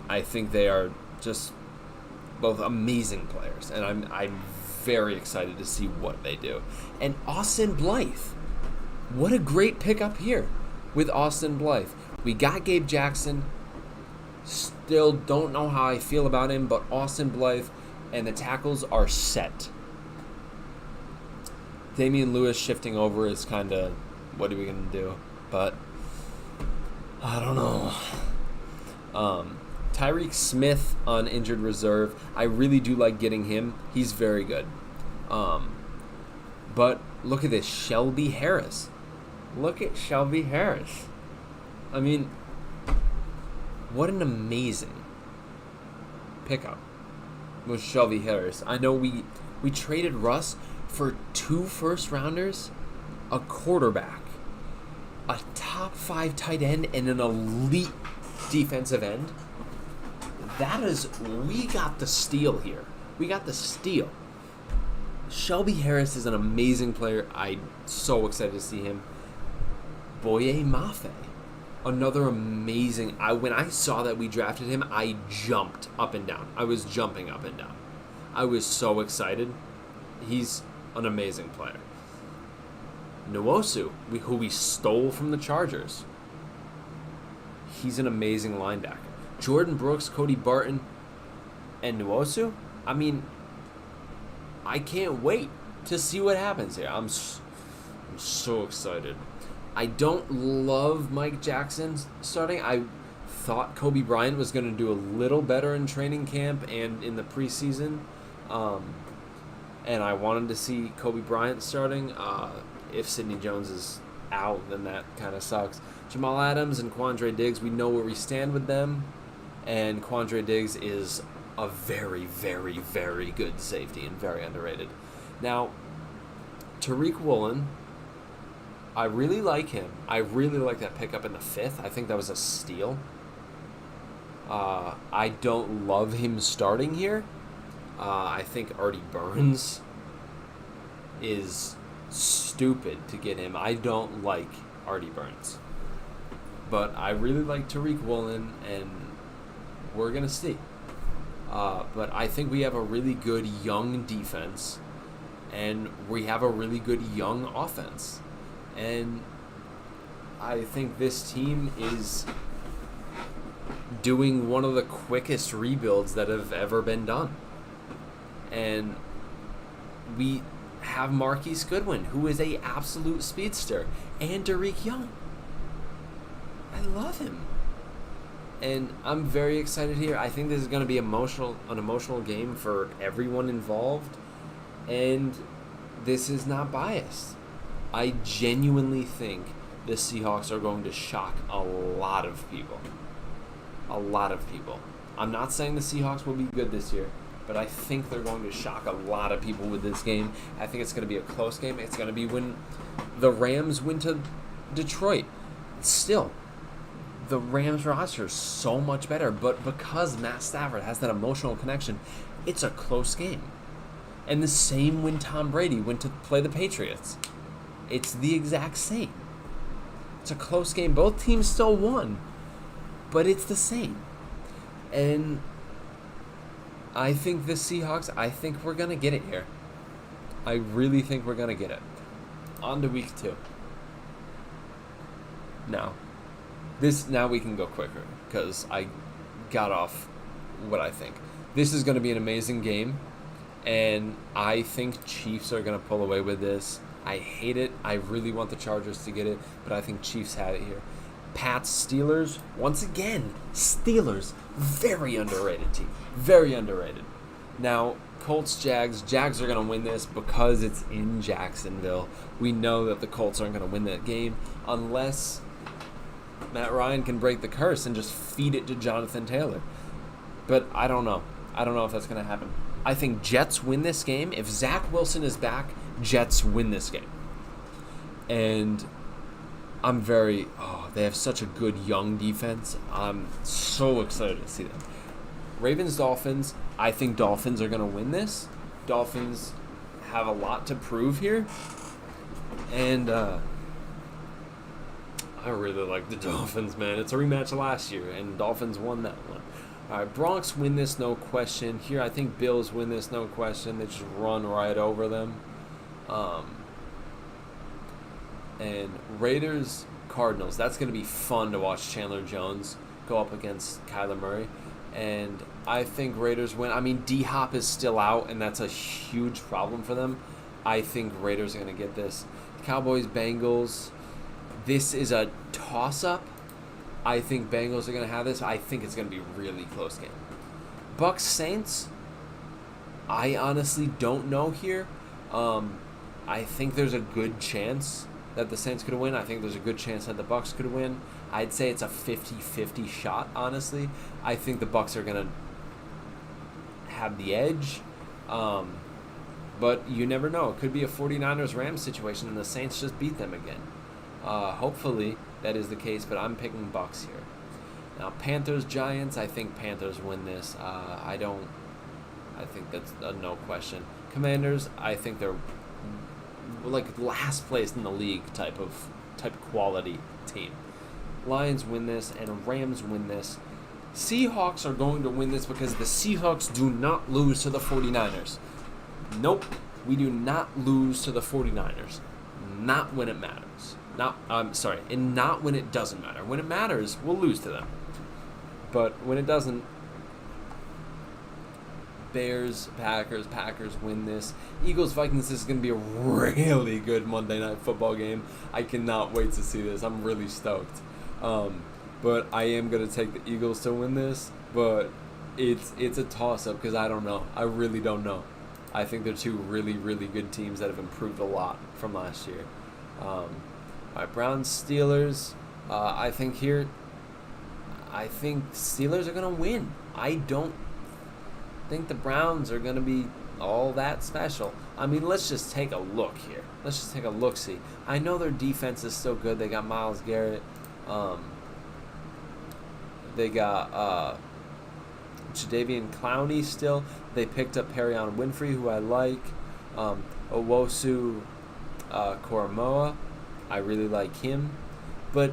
I think they are just both amazing players, and I'm very excited to see what they do. And Austin Blythe. What a great pickup here with Austin Blythe. We got Gabe Jackson. Still don't know how I feel about him, but Austin Blythe and the tackles are set. Damian Lewis shifting over is kind of, what are we going to do? But I don't know. Tyreek Smith on injured reserve. I really do like getting him. He's very good. But look at this, Shelby Harris. Look at Shelby Harris. I mean, what an amazing pickup with Shelby Harris. I know we traded Russ for 2 first-rounders, a quarterback, a top 5 tight end, and an elite defensive end. We got the steal here. We got the steal. Shelby Harris is an amazing player. I'm so excited to see him. Boye Mafe. Another amazing. When I saw that we drafted him, I jumped up and down. I was jumping up and down. I was so excited. He's an amazing player. Nwosu, who we stole from the Chargers. He's an amazing linebacker. Jordan Brooks, Cody Barton, and Nwosu. I mean, I can't wait to see what happens here. I'm so excited. I don't love Mike Jackson starting. I thought Kobe Bryant was going to do a little better in training camp and in the preseason. And I wanted to see Kobe Bryant starting. If Sidney Jones is out, then that kind of sucks. Jamal Adams and Quandre Diggs, we know where we stand with them. And Quandre Diggs is a very, very, very good safety and very underrated. Now, Tariq Woolen, I really like him. I really like that pickup in the 5th. I think that was a steal. I don't love him starting here. I think Artie Burns is stupid to get him. I don't like Artie Burns. But I really like Tariq Woolen, and we're going to see. But I think we have a really good young defense, and we have a really good young offense. And I think this team is doing one of the quickest rebuilds that have ever been done. And we have Marquise Goodwin, who is a absolute speedster, and Derek Young. I love him. And I'm very excited here. I think this is going to be an emotional game for everyone involved. And this is not biased. I genuinely think the Seahawks are going to shock a lot of people. A lot of people. I'm not saying the Seahawks will be good this year, but I think they're going to shock a lot of people with this game. I think it's going to be a close game. It's going to be when the Rams went to Detroit. Still, the Rams roster is so much better, but because Matt Stafford has that emotional connection, it's a close game. And the same when Tom Brady went to play the Patriots. It's the exact same. It's a close game. Both teams still won, but it's the same. And I think the Seahawks, I think we're going to get it here. I really think we're going to get it. On to week 2. Now we can go quicker because I got off what I think. This is going to be an amazing game, and I think Chiefs are going to pull away with this. I hate it. I really want the Chargers to get it, but I think Chiefs have it here. Pats, Steelers, once again, Steelers, very underrated team. Very underrated. Now, Colts, Jags. Jags are going to win this because it's in Jacksonville. We know that the Colts aren't going to win that game unless Matt Ryan can break the curse and just feed it to Jonathan Taylor. But I don't know. I don't know if that's going to happen. I think Jets win this game. If Zach Wilson is back, Jets win this game. And I'm they have such a good young defense. I'm so excited to see them. Ravens, Dolphins. I think Dolphins are going to win this. Dolphins have a lot to prove here. And I really like the Dolphins, man. It's a rematch last year, and Dolphins won that one. All right, Bronx win this, no question. Here, I think Bills win this, no question. They just run right over them. And Raiders, Cardinals. That's going to be fun to watch Chandler Jones go up against Kyler Murray. And I think Raiders win. I mean, D-Hop is still out, and that's a huge problem for them. I think Raiders are going to get this. Cowboys, Bengals. This is a toss-up. I think Bengals are going to have this. I think it's going to be a really close game. Bucks, Saints. I honestly don't know here. I think there's a good chance that the Saints could win. I think there's a good chance that the Bucks could win. I'd say it's a 50-50 shot, honestly. I think the Bucks are going to have the edge. But you never know. It could be a 49ers-Rams situation, and the Saints just beat them again. Hopefully that is the case, but I'm picking Bucks here. Now, Panthers, Giants. I think Panthers win this. I think that's a no question. Commanders, I think they're like last place in the league type quality team. Lions win this, and Rams win this. Seahawks are going to win this because the Seahawks do not lose to the 49ers. Nope, we do not lose to the 49ers. Not when it matters. And not when it doesn't matter. When it matters, we'll lose to them. But when it doesn't, Bears, Packers win this. Eagles, Vikings, this is going to be a really good Monday Night Football game. I cannot wait to see this. I'm really stoked. But I am going to take the Eagles to win this. But it's a toss-up because I don't know. I really don't know. I think they're two really, really good teams that have improved a lot from last year. All right, Browns, Steelers. I think Steelers are going to win. I don't think the Browns are going to be all that special. I mean, let's just take a look here. Let's just take a look-see. I know their defense is still good. They got Myles Garrett. They got Jadeveon Clowney still. They picked up Perrion Winfrey, who I like. Owosu Koromoa. I really like him. But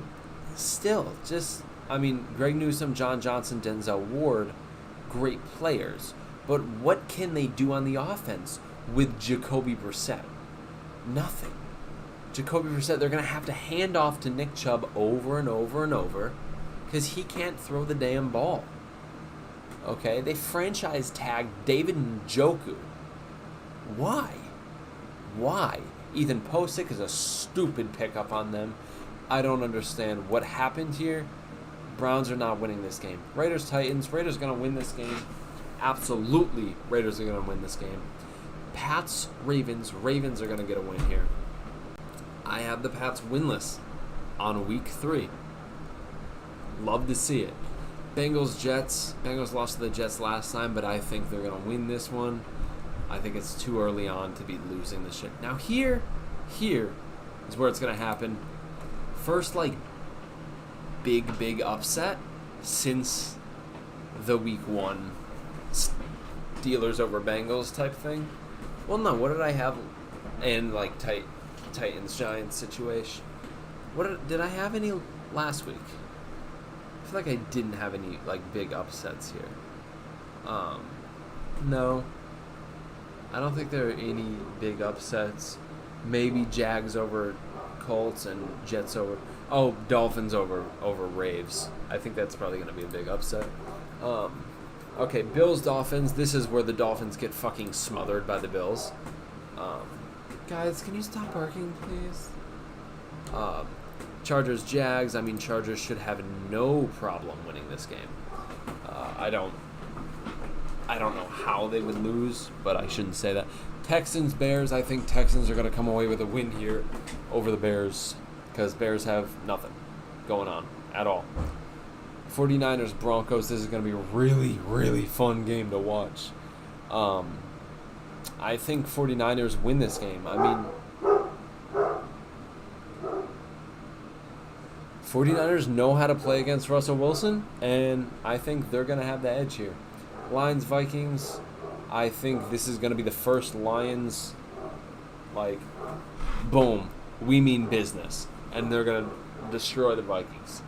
still, Greg Newsome, John Johnson, Denzel Ward, great players. But what can they do on the offense with Jacoby Brissett? Nothing. Jacoby Brissett, they're going to have to hand off to Nick Chubb over and over and over because he can't throw the damn ball. Okay? They franchise tagged David Njoku. Why? Ethan Posick is a stupid pickup on them. I don't understand what happened here. Browns are not winning this game. Raiders, Titans. Raiders are going to win this game. Absolutely, Raiders are going to win this game. Pats, Ravens. Ravens are going to get a win here. I have the Pats winless on week 3. Love to see it. Bengals, Jets. Bengals lost to the Jets last time, but I think they're going to win this one. I think it's too early on to be losing this shit. Now here is where it's going to happen. First, big upset since the week 1 Steelers over Bengals type thing. Well, no, what did I have? And Titans Giants situation. Did I have any last week? I feel like I didn't have any big upsets here. No, I don't think there are any big upsets. Maybe Jags over Colts and Jets over. Oh, Dolphins over Raves. I think that's probably going to be a big upset. Okay, Bills, Dolphins. This is where the Dolphins get fucking smothered by the Bills. Guys, can you stop barking, please? Chargers, Jags. Chargers should have no problem winning this game. I don't know how they would lose, but I shouldn't say that. Texans, Bears. I think Texans are going to come away with a win here over the Bears because Bears have nothing going on at all. 49ers, Broncos. This is going to be a really, really fun game to watch. I think 49ers win this game. 49ers know how to play against Russell Wilson, and I think they're going to have the edge here. Lions, Vikings. I think this is going to be the first Lions, boom, we mean business. And they're going to destroy the Vikings.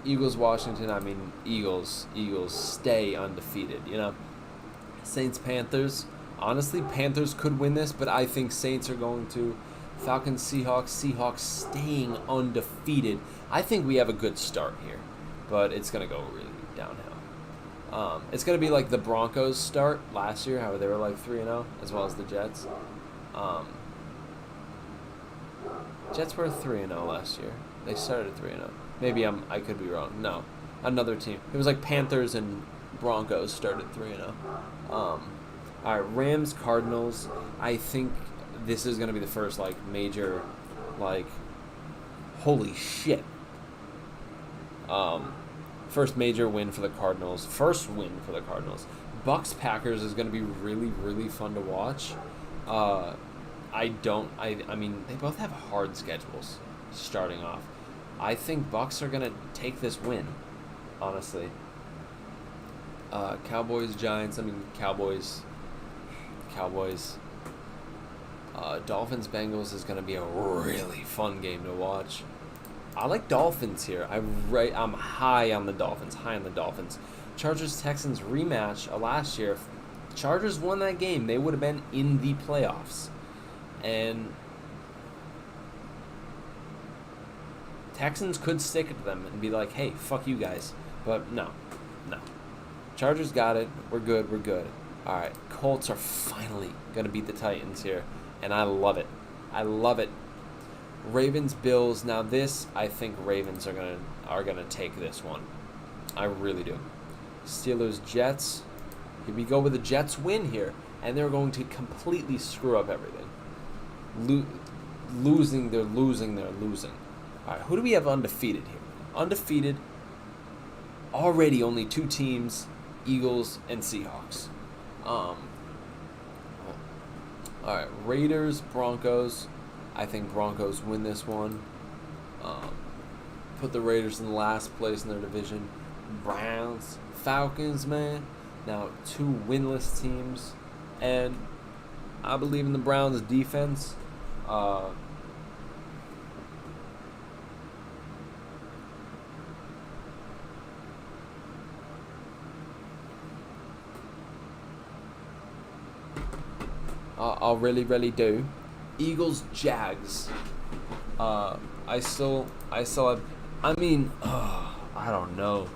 Eagles, Washington. Eagles stay undefeated, Saints, Panthers. Honestly, Panthers could win this, but I think Saints are going to. Falcons, Seahawks staying undefeated. I think we have a good start here, but it's going to go really downhill. It's going to be like the Broncos start last year, how they were 3-0, as well as the Jets. Jets were 3-0 last year. They started 3-0. Maybe I could be wrong. No, another team. It was Panthers and Broncos started 3-0. All right, Rams, Cardinals. I think this is going to be the first major holy shit. First major win for the Cardinals. First win for the Cardinals. Bucks Packers is going to be really, really fun to watch. They both have hard schedules starting off. I think Bucks are going to take this win, honestly. Cowboys, Giants. Cowboys. Dolphins, Bengals is going to be a really fun game to watch. I like Dolphins here. I'm high on the Dolphins. High on the Dolphins. Chargers Texans rematch last year. If Chargers won that game, they would have been in the playoffs. And Texans could stick it to them and be like, hey, fuck you guys. But no. Chargers got it. We're good. All right, Colts are finally going to beat the Titans here, and I love it. Ravens, Bills. Now this, I think Ravens are gonna take this one. I really do. Steelers, Jets. Here we go with the Jets win here, and they're going to completely screw up everything. Losing. All right, who do we have undefeated here? Undefeated. Already only 2 teams, Eagles and Seahawks. All right, Raiders, Broncos. I think Broncos win this one. Put the Raiders in last place in their division. Browns, Falcons, man. Now 2 winless teams, and I believe in the Browns' defense. I'll really do. Eagles, Jags. I still have. I mean, I don't know.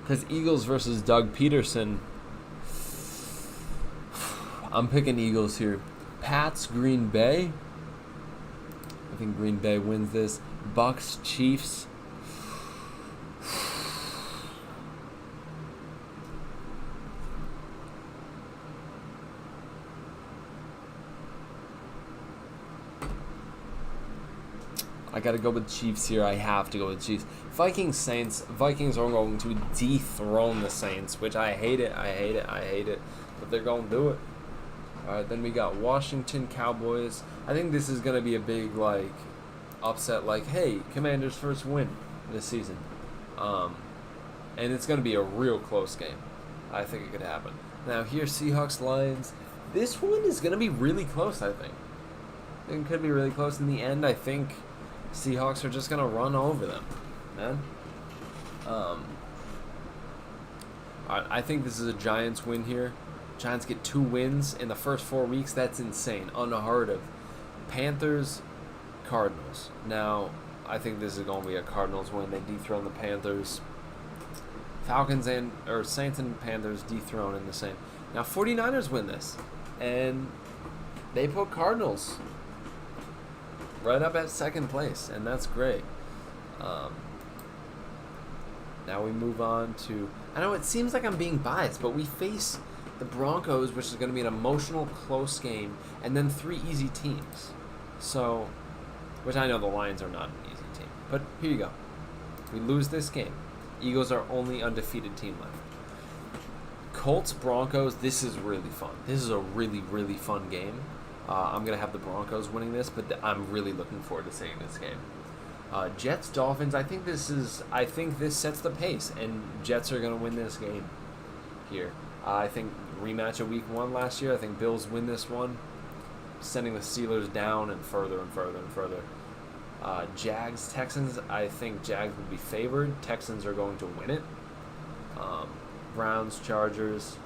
Because Eagles versus Doug Peterson. I'm picking Eagles here. Pats, Green Bay. I think Green Bay wins this. Bucks, Chiefs. I gotta go with Chiefs here. I have to go with Chiefs. Vikings, Saints. Vikings are going to dethrone the Saints, which I hate it. But they're going to do it. All right, then we got Washington, Cowboys. I think this is going to be a big, upset. Hey, Commanders' first win this season. And it's going to be a real close game. I think it could happen. Now, here, Seahawks, Lions. This one is going to be really close, I think. It could be really close in the end. I think Seahawks are just going to run over them, man. I think this is a Giants win here. Giants get 2 wins in the first 4 weeks. That's insane. Unheard of. Panthers, Cardinals. Now, I think this is going to be a Cardinals win. They dethrone the Panthers. Saints and Panthers dethrone in the same. Now, 49ers win this. And they put Cardinals right up at second place, and that's great. Now we move on to... I know it seems like I'm being biased, but we face the Broncos, which is going to be an emotional, close game, and then 3 easy teams. So, which I know the Lions are not an easy team. But here you go. We lose this game. Eagles are only undefeated team left. Colts, Broncos, this is really fun. This is a really, really fun game. I'm going to have the Broncos winning this, but I'm really looking forward to seeing this game. Jets, Dolphins, I think this sets the pace, and Jets are going to win this game here. I think rematch of week 1 last year. I think Bills win this one, sending the Steelers down and further and further and further. Jags, Texans, I think Jags would be favored. Texans are going to win it. Browns, Chargers,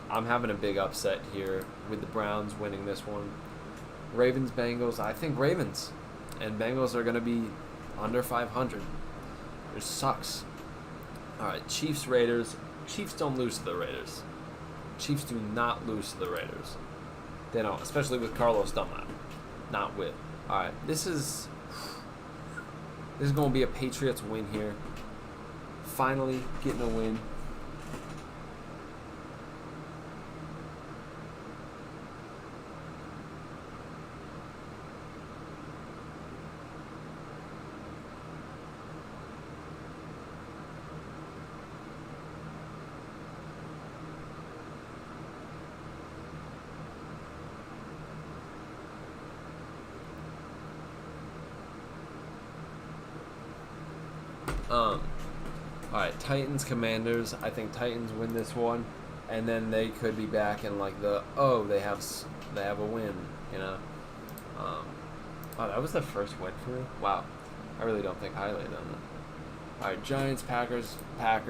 I'm having a big upset here with the Browns winning this one. Ravens, Bengals, I think Ravens. And Bengals are going to be under 500. Which sucks. Alright, Chiefs, Raiders. Chiefs don't lose to the Raiders. Chiefs do not lose to the Raiders. They don't, especially with Carlos Dunlap. Not with. Alright, this is going to be a Patriots win here. Finally getting a win. Alright, Titans, Commanders. I think Titans win this one, and then they could be back in they have a win, you know. Oh, that was the first win for me. Wow. I really don't think highly of them. All right, Giants, Packers. They have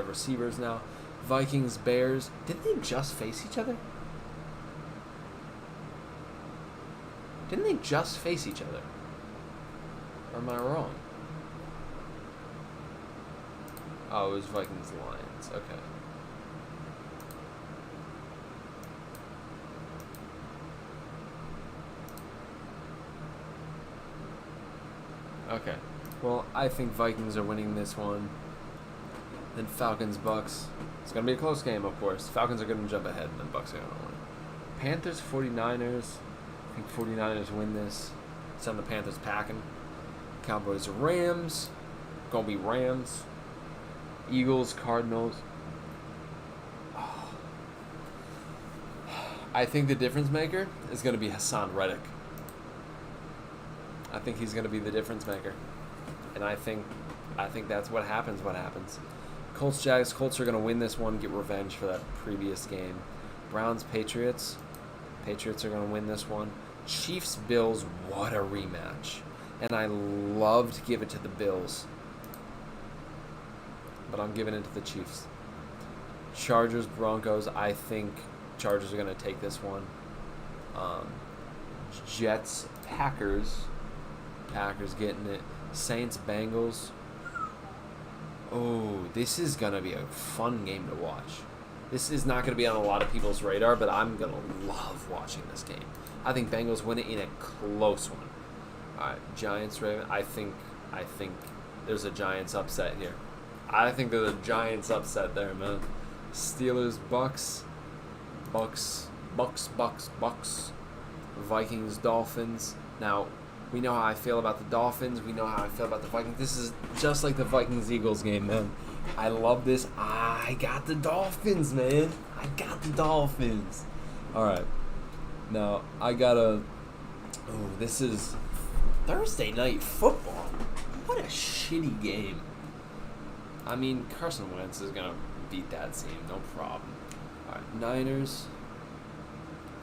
receivers now. Vikings, Bears. Didn't they just face each other? Didn't they just face each other? Or am I wrong? Oh, it was Vikings, Lions. Okay. Okay. Well, I think Vikings are winning this one. Then Falcons, Bucks. It's going to be a close game, of course. Falcons are going to jump ahead, and then Bucks are going to win. Panthers, 49ers. I think 49ers win this. Send the Panthers packing. Cowboys, Rams. Going to be Rams. Eagles, Cardinals. Oh. I think the difference maker is going to be Hassan Reddick. I think he's going to be the difference maker. And I think that's what happens. Colts, Jags. Colts are going to win this one, get revenge for that previous game. Browns, Patriots. Patriots are going to win this one. Chiefs, Bills. What a rematch. And I love to give it to the Bills. But I'm giving it to the Chiefs. Chargers, Broncos. I think Chargers are going to take this one. Jets, Packers. Packers getting it. Saints, Bengals. Oh, this is going to be a fun game to watch. This is not going to be on a lot of people's radar, but I'm going to love watching this game. I think Bengals win it in a close one. All right, Giants, Ravens. I think there's a Giants upset here. I think there's a Giants upset there, man. Steelers, Bucks. Vikings, Dolphins. Now, we know how I feel about the Dolphins. We know how I feel about the Vikings. This is just like the Vikings-Eagles game, man. I love this. I got the Dolphins, man. I got the Dolphins. All right. Now, I got a... Oh, this is Thursday Night Football. What a shitty game. I mean, Carson Wentz is going to beat that team. No problem. All right, Niners.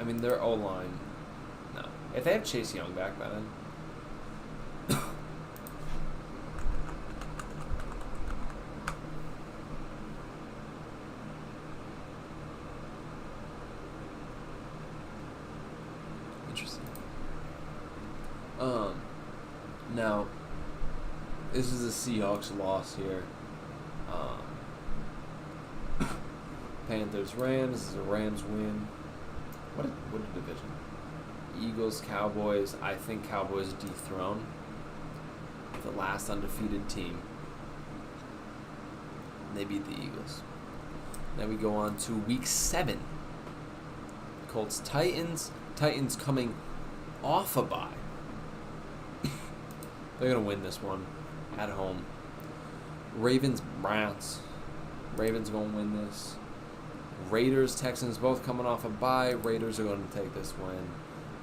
I mean, their O-line. No. If they have Chase Young back by then... Interesting. Now, this is a Seahawks loss here. Panthers, Rams. This is a Rams win. What a division. Eagles, Cowboys. I think Cowboys dethrone the last undefeated team. They beat the Eagles. Now we go on to week 7. Colts, Titans. Titans coming off a bye. They're going to win this one at home. Ravens, Browns. Ravens going to win this. Raiders, Texans both coming off a bye. Raiders are going to take this win.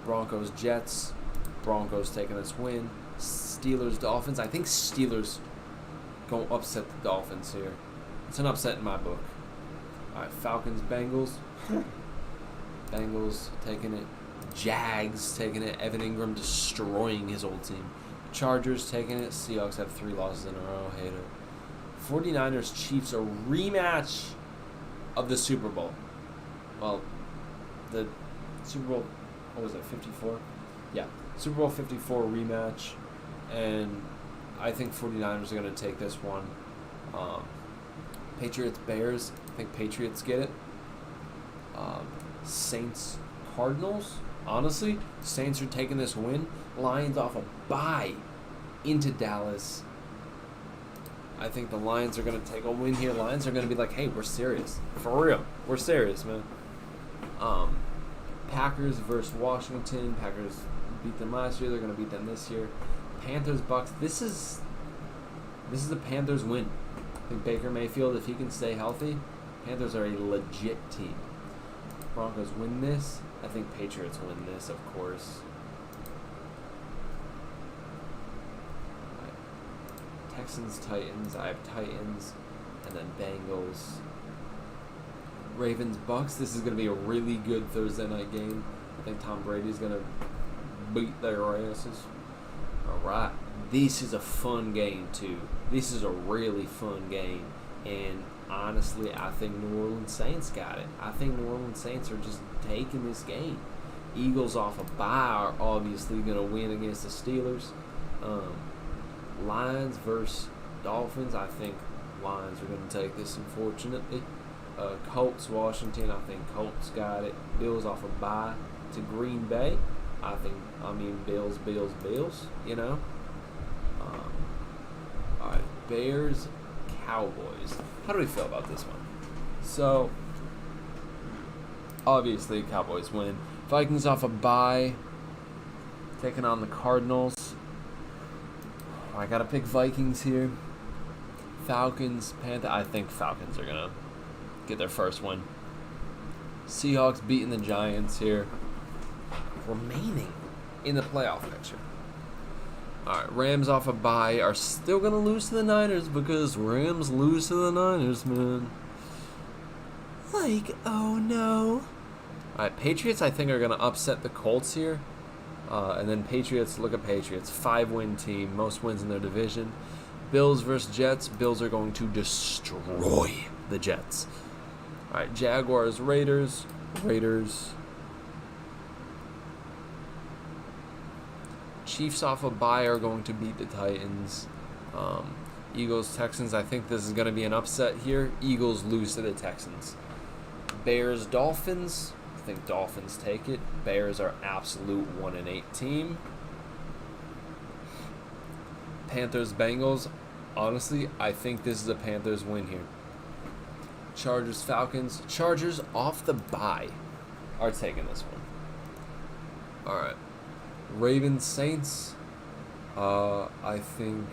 Broncos, Jets. Broncos taking this win. Steelers, Dolphins. I think Steelers going to upset the Dolphins here. It's an upset in my book. All right, Falcons, Bengals. Bengals taking it. Jags taking it. Evan Ingram destroying his old team. Chargers taking it. Seahawks have 3 losses in a row. Hate it. 49ers, Chiefs, a rematch of the Super Bowl. Well, the Super Bowl, what was it, 54? Yeah, Super Bowl 54 rematch. And I think 49ers are going to take this one. Patriots, Bears. I think Patriots get it. Saints, Cardinals. Honestly, Saints are taking this win. Lions off a bye into Dallas. I think the Lions are going to take a win here. Lions are going to be like, hey, we're serious. For real. We're serious, man. Packers versus Washington. Packers beat them last year. They're going to beat them this year. Panthers, Bucks. This is a Panthers win. I think Baker Mayfield, if he can stay healthy, Panthers are a legit team. Broncos win this. I think Patriots win this, of course. Texans, Titans. I have Titans. And then Bengals. Ravens, Bucks. This is going to be a really good Thursday night game. I think Tom Brady's going to beat their asses. Alright, this is a fun game too. This is a really fun game. And honestly, I think New Orleans Saints got it. I think New Orleans Saints are just taking this game. Eagles off a bye are obviously going to win against the Steelers. Lions versus Dolphins, I think Lions are going to take this, unfortunately. Colts, Washington, I think Colts got it. Bills off a bye to Green Bay. Bills, you know. All right, Bears, Cowboys. How do we feel about this one? So, obviously, Cowboys win. Vikings off a bye, taking on the Cardinals. I gotta pick Vikings here. Falcons, Panthers. I think Falcons are gonna get their first win. Seahawks beating the Giants here, remaining in the playoff picture. Alright, Rams off a bye are still going to lose to the Niners because Rams lose to the Niners, man. Like, oh no. Alright, Patriots I think are going to upset the Colts here. And then Patriots, look at Patriots. 5-win team, most wins in their division. Bills versus Jets. Bills are going to destroy the Jets. Alright, Jaguars, Raiders. Chiefs off a bye are going to beat the Titans. Eagles, Texans, I think this is going to be an upset here. Eagles lose to the Texans. Bears, Dolphins. I think Dolphins take it. Bears are absolute 1-8 team. Panthers, Bengals. Honestly, I think this is a Panthers win here. Chargers, Falcons. Chargers off the bye are taking this one. Alright. Ravens, Saints. I think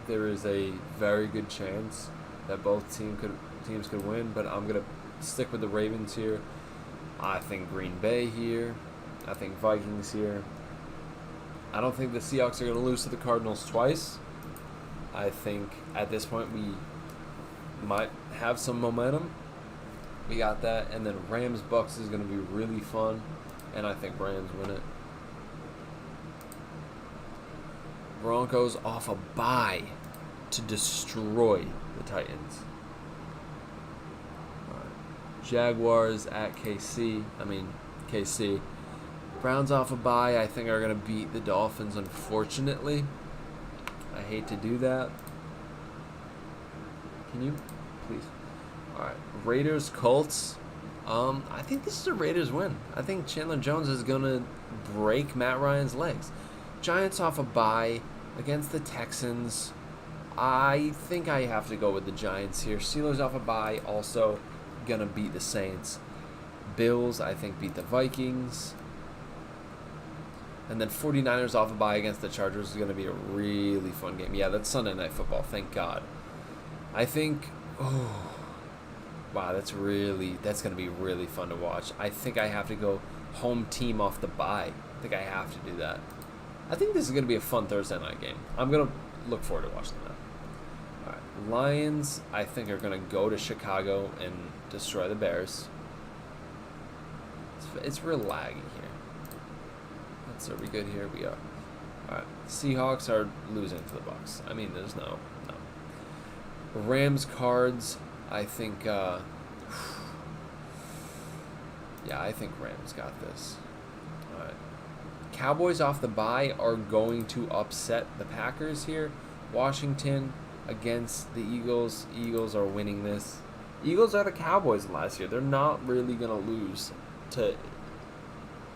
there is a very good chance that both teams could win, but I'm going to stick with the Ravens here. I think Green Bay here. I think Vikings here. I don't think the Seahawks are going to lose to the Cardinals twice. I think at this point we might have some momentum. We got that. And then Rams Bucks is going to be really fun. And I think Rams win it. Broncos off a bye to destroy the Titans. Jaguars at KC. Browns off a bye, I think are going to beat the Dolphins, unfortunately. I hate to do that. Can you? Please. Alright. Raiders, Colts. I think this is a Raiders win. I think Chandler Jones is going to break Matt Ryan's legs. Giants off a bye against the Texans. I think I have to go with the Giants here. Steelers off a bye, also going to beat the Saints. Bills, I think, beat the Vikings. And then 49ers off a bye against the Chargers is going to be a really fun game. Yeah, that's Sunday Night Football, thank God. I think, wow, that's going to be really fun to watch. I think I have to go home team off the bye. I think I have to do that. I think this is going to be a fun Thursday night game. I'm going to look forward to watching that. All right. Lions, I think, are going to go to Chicago and destroy the Bears. It's real laggy here. Are we good here? We are. All right. Seahawks are losing to the Bucks. There's no. Rams, Cards. I think. Yeah, I think Rams got this. All right. Cowboys off the bye are going to upset the Packers here. Washington against the Eagles. Eagles are winning this. Eagles are the Cowboys last year. They're not really going to lose to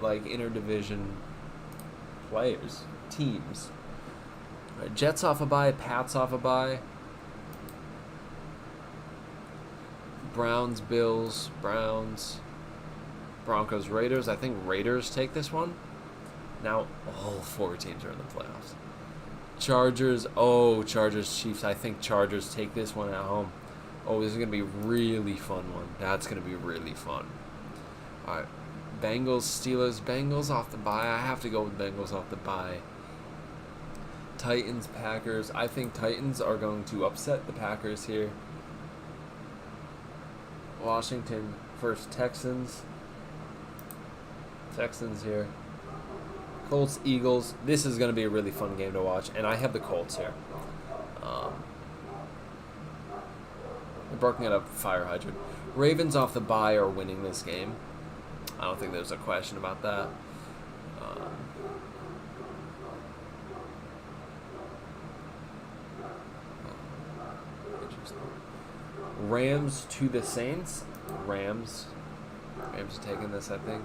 interdivision teams. Right, Jets off a bye, Pats off a bye. Browns, Bills, Browns, Broncos, Raiders. I think Raiders take this one. Now all 4 teams are in the playoffs. Chargers, Chiefs. I think Chargers take this one at home. Oh, this is going to be a really fun one. That's going to be really fun. All right. Bengals, Steelers. Bengals off the bye. I have to go with Bengals off the bye. Titans, Packers. I think Titans are going to upset the Packers here. Washington versus Texans. Texans here. Colts, Eagles. This is going to be a really fun game to watch, and I have the Colts here. They're barking at a fire hydrant. Ravens off the bye are winning this game. I don't think there's a question about that. Interesting. Rams to the Saints. Rams are taking this, I think.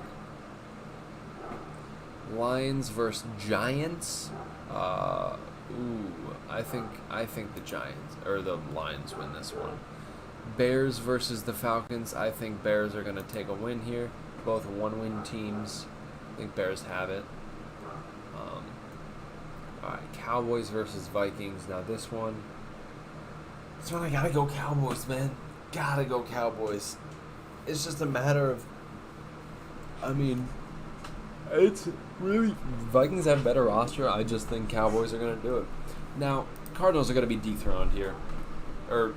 Lions versus Giants. I think the Giants or the Lions win this one. Bears versus the Falcons. I think Bears are going to take a win here. Both one-win teams. I think Bears have it. All right, Cowboys versus Vikings. Now this one I gotta go Cowboys, man. Gotta go Cowboys. It's just a matter of. It's really Vikings have a better roster. I just think Cowboys are going to do it. Now, Cardinals are going to be dethroned here. Or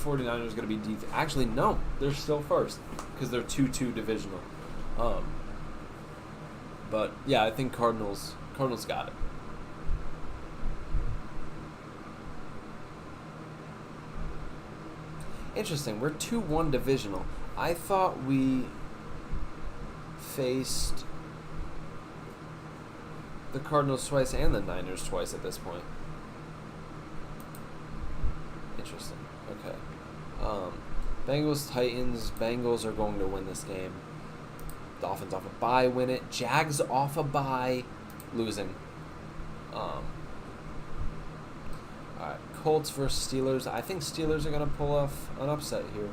49ers are going to be dethroned. Actually, no. They're still first because they're 2-2 divisional. But, yeah, I think Cardinals got it. Interesting. We're 2-1 divisional. I thought we faced the Cardinals twice and the Niners twice at this point. Interesting. Okay. Bengals, Titans. Bengals are going to win this game. Dolphins off a bye, win it. Jags off a bye, losing. Alright, Colts versus Steelers. I think Steelers are going to pull off an upset here.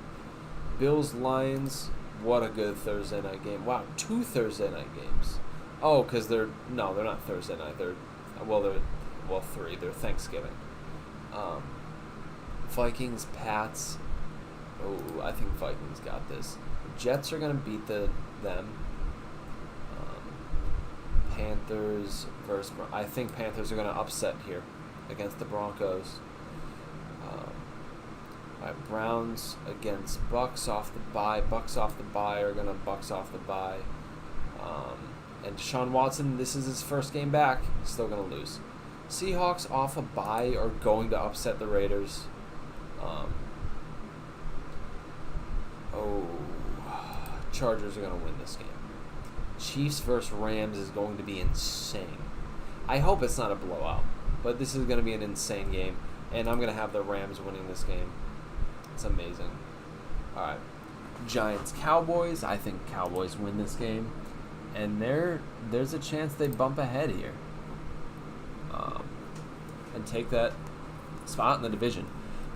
Bills, Lions. What a good Thursday night game. Wow, 2 Thursday night games. Oh, because they're not Thursday night. They're 3. They're Thanksgiving. Vikings, Pats. Oh, I think Vikings got this. Jets are gonna beat them. Panthers versus. I think Panthers are gonna upset here against the Broncos. Alright, Browns against Bucks off the bye. Bucks off the bye are gonna Bucks off the bye. And Deshaun Watson, this is his first game back. Still going to lose. Seahawks off a bye are going to upset the Raiders. Chargers are going to win this game. Chiefs versus Rams is going to be insane. I hope it's not a blowout, but this is going to be an insane game. And I'm going to have the Rams winning this game. It's amazing. All right. Giants, Cowboys. I think Cowboys win this game. And there's a chance they bump ahead here and take that spot in the division.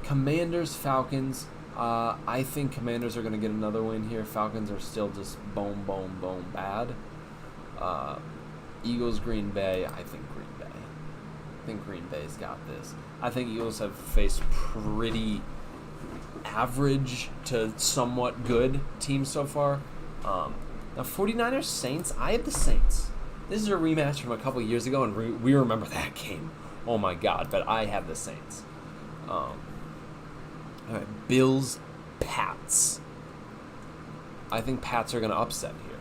Commanders, Falcons. I think Commanders are going to get another win here. Falcons are still just boom bad. Eagles, Green Bay. I think Green Bay. I think Green Bay's got this. I think Eagles have faced pretty average to somewhat good teams so far. Now, 49ers, Saints, I have the Saints. This is a rematch from a couple years ago, and we remember that game. Oh, my God, but I have the Saints. All right, Bills, Pats. I think Pats are going to upset here.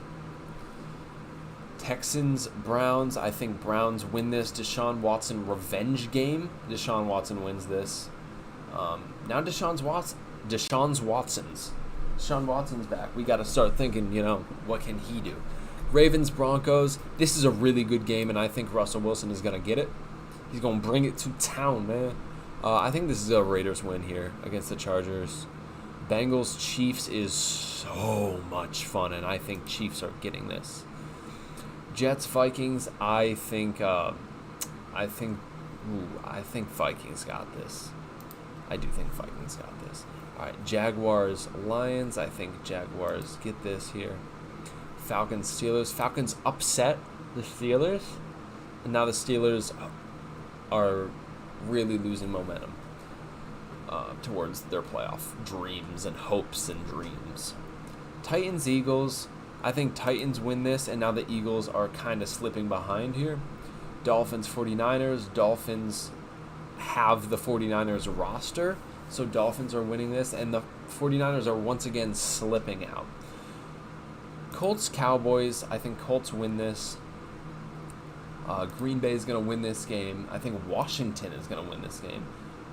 Texans, Browns. I think Browns win this. Deshaun Watson revenge game. Deshaun Watson wins this. Now Deshaun Watson's back. We got to start thinking, what can he do? Ravens, Broncos. This is a really good game, and I think Russell Wilson is going to get it. He's going to bring it to town, man. I think this is a Raiders win here against the Chargers. Bengals, Chiefs is so much fun, and I think Chiefs are getting this. Jets, Vikings. I think Vikings got this. I do think Vikings got this. All right, Jaguars, Lions. I think Jaguars get this here. Falcons, Steelers. Falcons upset the Steelers, and now the Steelers are really losing momentum towards their playoff dreams and hopes and dreams. Titans, Eagles. I think Titans win this, and now the Eagles are kind of slipping behind here. Dolphins, 49ers. Dolphins have the 49ers roster, so Dolphins are winning this, and the 49ers are once again slipping out. Colts, Cowboys. I think Colts win this. Green Bay is going to win this game. I think Washington is going to win this game.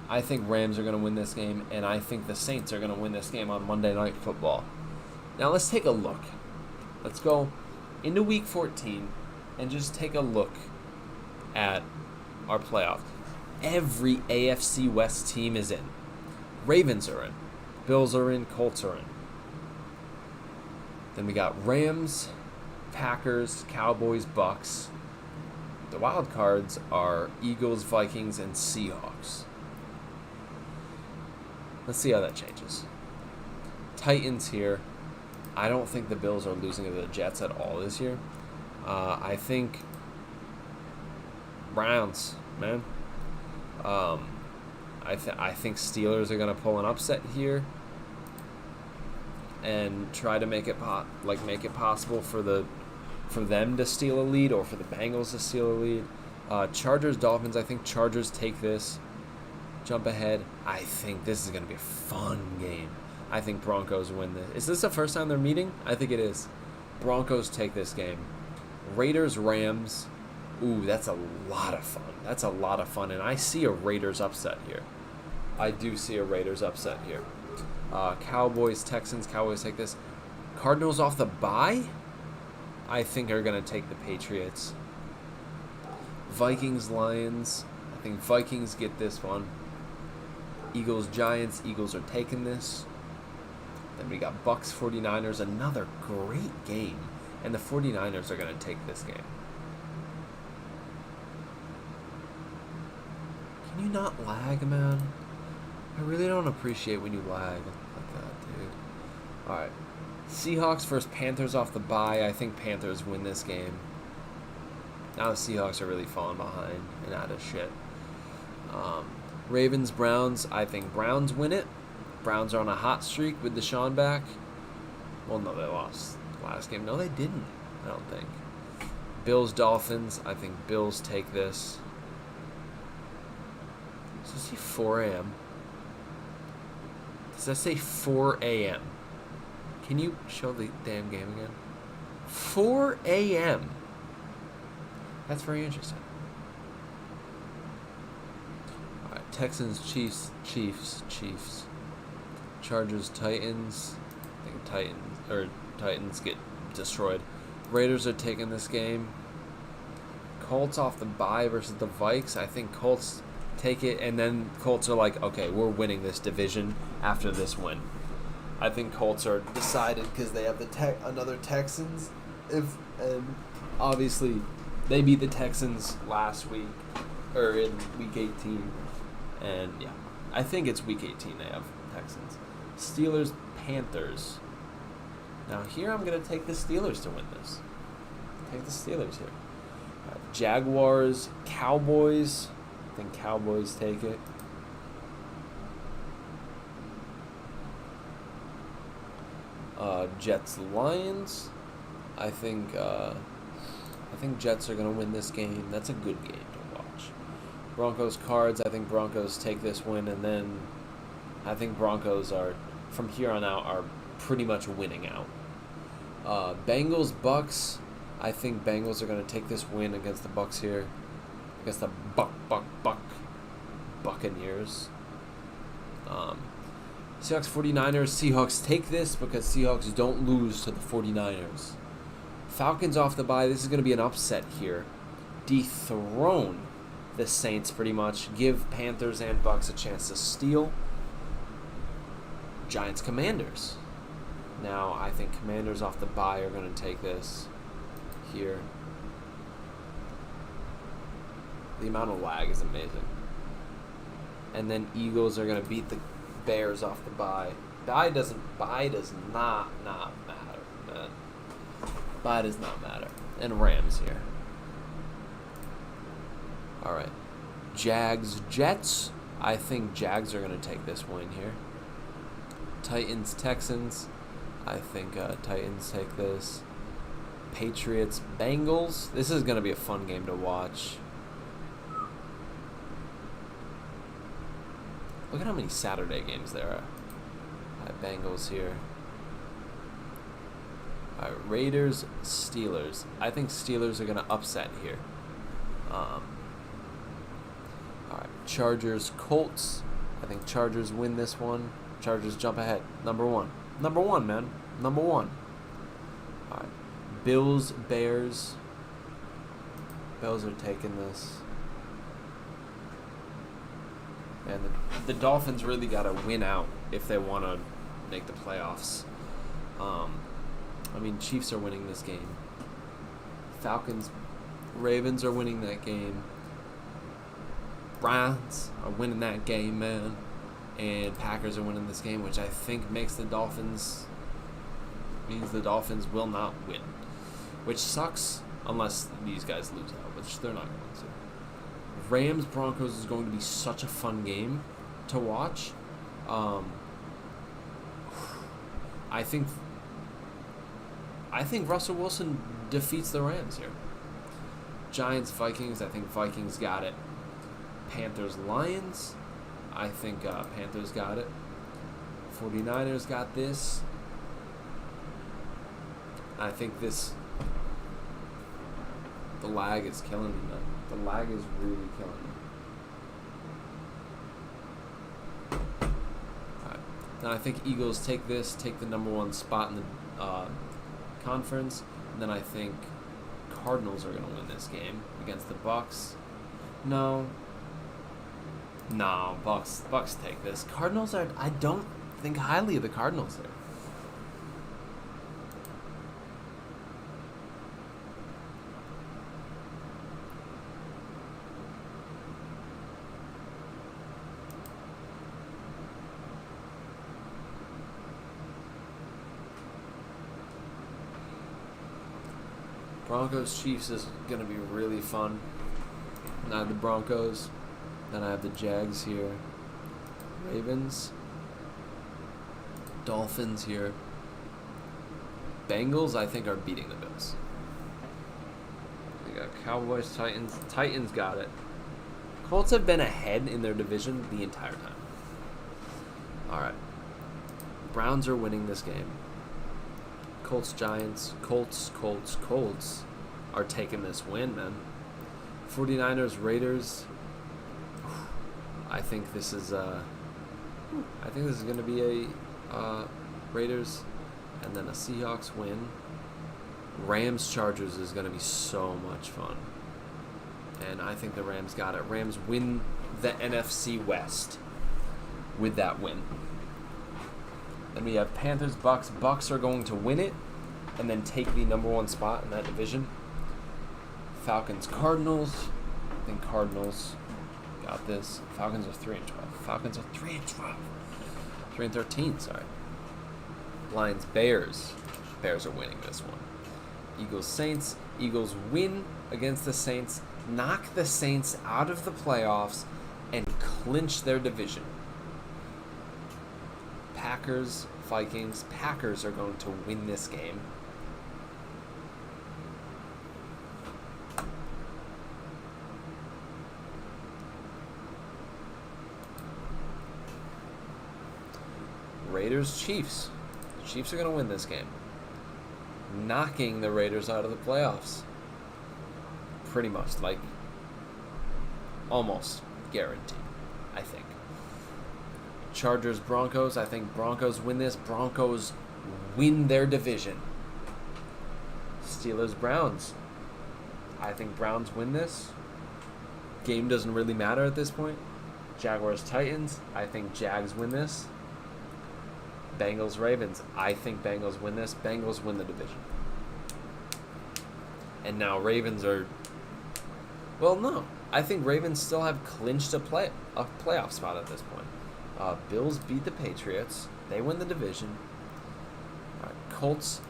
I think Rams are going to win this game, and I think the Saints are going to win this game on Monday Night Football. Now let's take a look. Let's go into Week 14 and just take a look at our playoffs. Every AFC West team is in. Ravens are in. Bills are in. Colts are in. Then we got Rams, Packers, Cowboys, Bucks. The wild cards are Eagles, Vikings, and Seahawks. Let's see how that changes. Titans here. I don't think the Bills are losing to the Jets at all this year. I think Browns, man. I think Steelers are gonna pull an upset here and try to make it possible for them to steal a lead or for the Bengals to steal a lead. Chargers, Dolphins. I think Chargers take this. Jump ahead. I think this is gonna be a fun game. I think Broncos win this. Is this the first time they're meeting? I think it is. Broncos take this game. Raiders, Rams. Ooh, that's a lot of fun. And I see a Raiders upset here. I do see a Raiders upset here. Cowboys, Texans. Cowboys take this. Cardinals off the bye, I think are going to take the Patriots. Vikings, Lions. I think Vikings get this one. Eagles, Giants. Eagles are taking this. Then we got Bucks, 49ers. Another great game. And the 49ers are going to take this game. Can you not lag, man? I really don't appreciate when you lag like that, dude. Alright. Seahawks versus Panthers off the bye. I think Panthers win this game. Now the Seahawks are really falling behind and out of shit. Ravens, Browns. I think Browns win it. Browns are on a hot streak with Deshaun back. Well, no, they lost the last game. No, they didn't. I don't think. Bills, Dolphins. I think Bills take this. Does it say 4 a.m.? Does that say 4 a.m.? Can you show the damn game again? 4 a.m. That's very interesting. All right, Texans, Chiefs. Chargers, Titans. I think Titans get destroyed. Raiders are taking this game. Colts off the bye versus the Vikes. I think Colts take it, and then Colts are like, okay, we're winning this division after this win. I think Colts are decided because they have another Texans. And obviously they beat the Texans last week or in week 18, and yeah, I think it's week 18 they have Texans. Steelers, Panthers. Now here I'm gonna take the Steelers to win this. Take the Steelers here. Jaguars, Cowboys. I think Cowboys take it. Jets, Lions. I think Jets are gonna win this game. That's a good game to watch. Broncos, Cards. I think Broncos take this win, and then I think Broncos are from here on out are pretty much winning out. Bengals, Bucks. I think Bengals are gonna take this win against the Bucks here. Against the Buccaneers. Seahawks, 49ers. Seahawks take this because Seahawks don't lose to the 49ers. Falcons off the bye. This is going to be an upset here. Dethrone the Saints pretty much. Give Panthers and Bucks a chance to steal. Giants, Commanders. Now, I think Commanders off the bye are going to take this here. The amount of lag is amazing. And then Eagles are going to beat the Bears off the bye. Bye does not matter, man. Bye does not matter. And Rams here. Alright. Jags, Jets. I think Jags are going to take this win here. Titans, Texans. I think Titans take this. Patriots, Bengals. This is going to be a fun game to watch. Look at how many Saturday games there are. Bengals here. Alright, Raiders, Steelers. I think Steelers are going to upset here. All right, Chargers, Colts. I think Chargers win this one. Chargers jump ahead. Number one, man. Number one. All right, Bills, Bears. Bills are taking this. And the Dolphins really got to win out if they want to make the playoffs. I mean, Chiefs are winning this game. Falcons, Ravens are winning that game. Browns are winning that game, man. And Packers are winning this game, which I think means the Dolphins will not win. Which sucks unless these guys lose out, which they're not going to. Rams Broncos is going to be such a fun game to watch. I think Russell Wilson defeats the Rams here. Giants Vikings, I think Vikings got it. Panthers Lions, I think Panthers got it. 49ers got this. I think the lag is killing me, man. The lag is really killing me. Alright. Then I think Eagles take the number one spot in the conference. And then I think Cardinals are going to win this game against the Bucks. No, Bucks take this. Cardinals are... I don't think highly of the Cardinals here. Broncos Chiefs is going to be really fun. And I have the Broncos. Then I have the Jags here. Ravens. Dolphins here. Bengals, I think, are beating the Bills. We got Cowboys, Titans. Titans got it. Colts have been ahead in their division the entire time. Alright. Browns are winning this game. Colts, Giants. Colts are taking this win, man. 49ers, Raiders. I think this is going to be a Raiders and then a Seahawks win. Rams, Chargers is going to be so much fun. And I think the Rams got it. Rams win the NFC West with that win. Then we have Panthers, Bucks. Bucks are going to win it and then take the number one spot in that division. Falcons, Cardinals. I think Cardinals got this. Falcons are 3-12. Falcons are 3-12. 3-13, sorry. Lions, Bears. Bears are winning this one. Eagles, Saints. Eagles win against the Saints, knock the Saints out of the playoffs, and clinch their division. Packers, Vikings. Packers are going to win this game. Raiders, Chiefs. Chiefs are going to win this game, knocking the Raiders out of the playoffs. Pretty much, like, almost guaranteed, I think. Chargers, Broncos. I think Broncos win this. Broncos win their division. Steelers, Browns. I think Browns win this. Game doesn't really matter at this point. Jaguars, Titans. I think Jags win this. Bengals, Ravens. I think Bengals win this. Bengals win the division. And now Ravens are... Well, no. I think Ravens still have clinched a playoff spot at this point. Bills beat the Patriots. They win the division. Colts,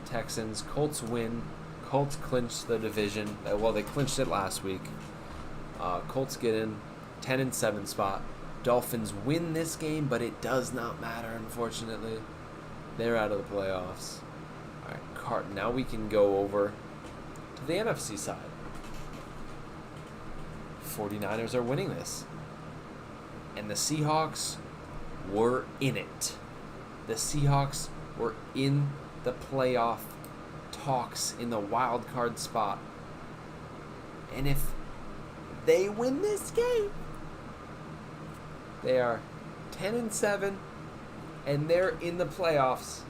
Texans. Colts win. Colts clinch the division. Well, they clinched it last week. Colts get in 10-7 spot. Dolphins win this game, but it does not matter, unfortunately. They're out of the playoffs. All right, now we can go over to the NFC side. 49ers are winning this. And the Seahawks were in it. The Seahawks were in the playoff talks in the wild card spot. And if they win this game, they are 10-7, and they're in the playoffs.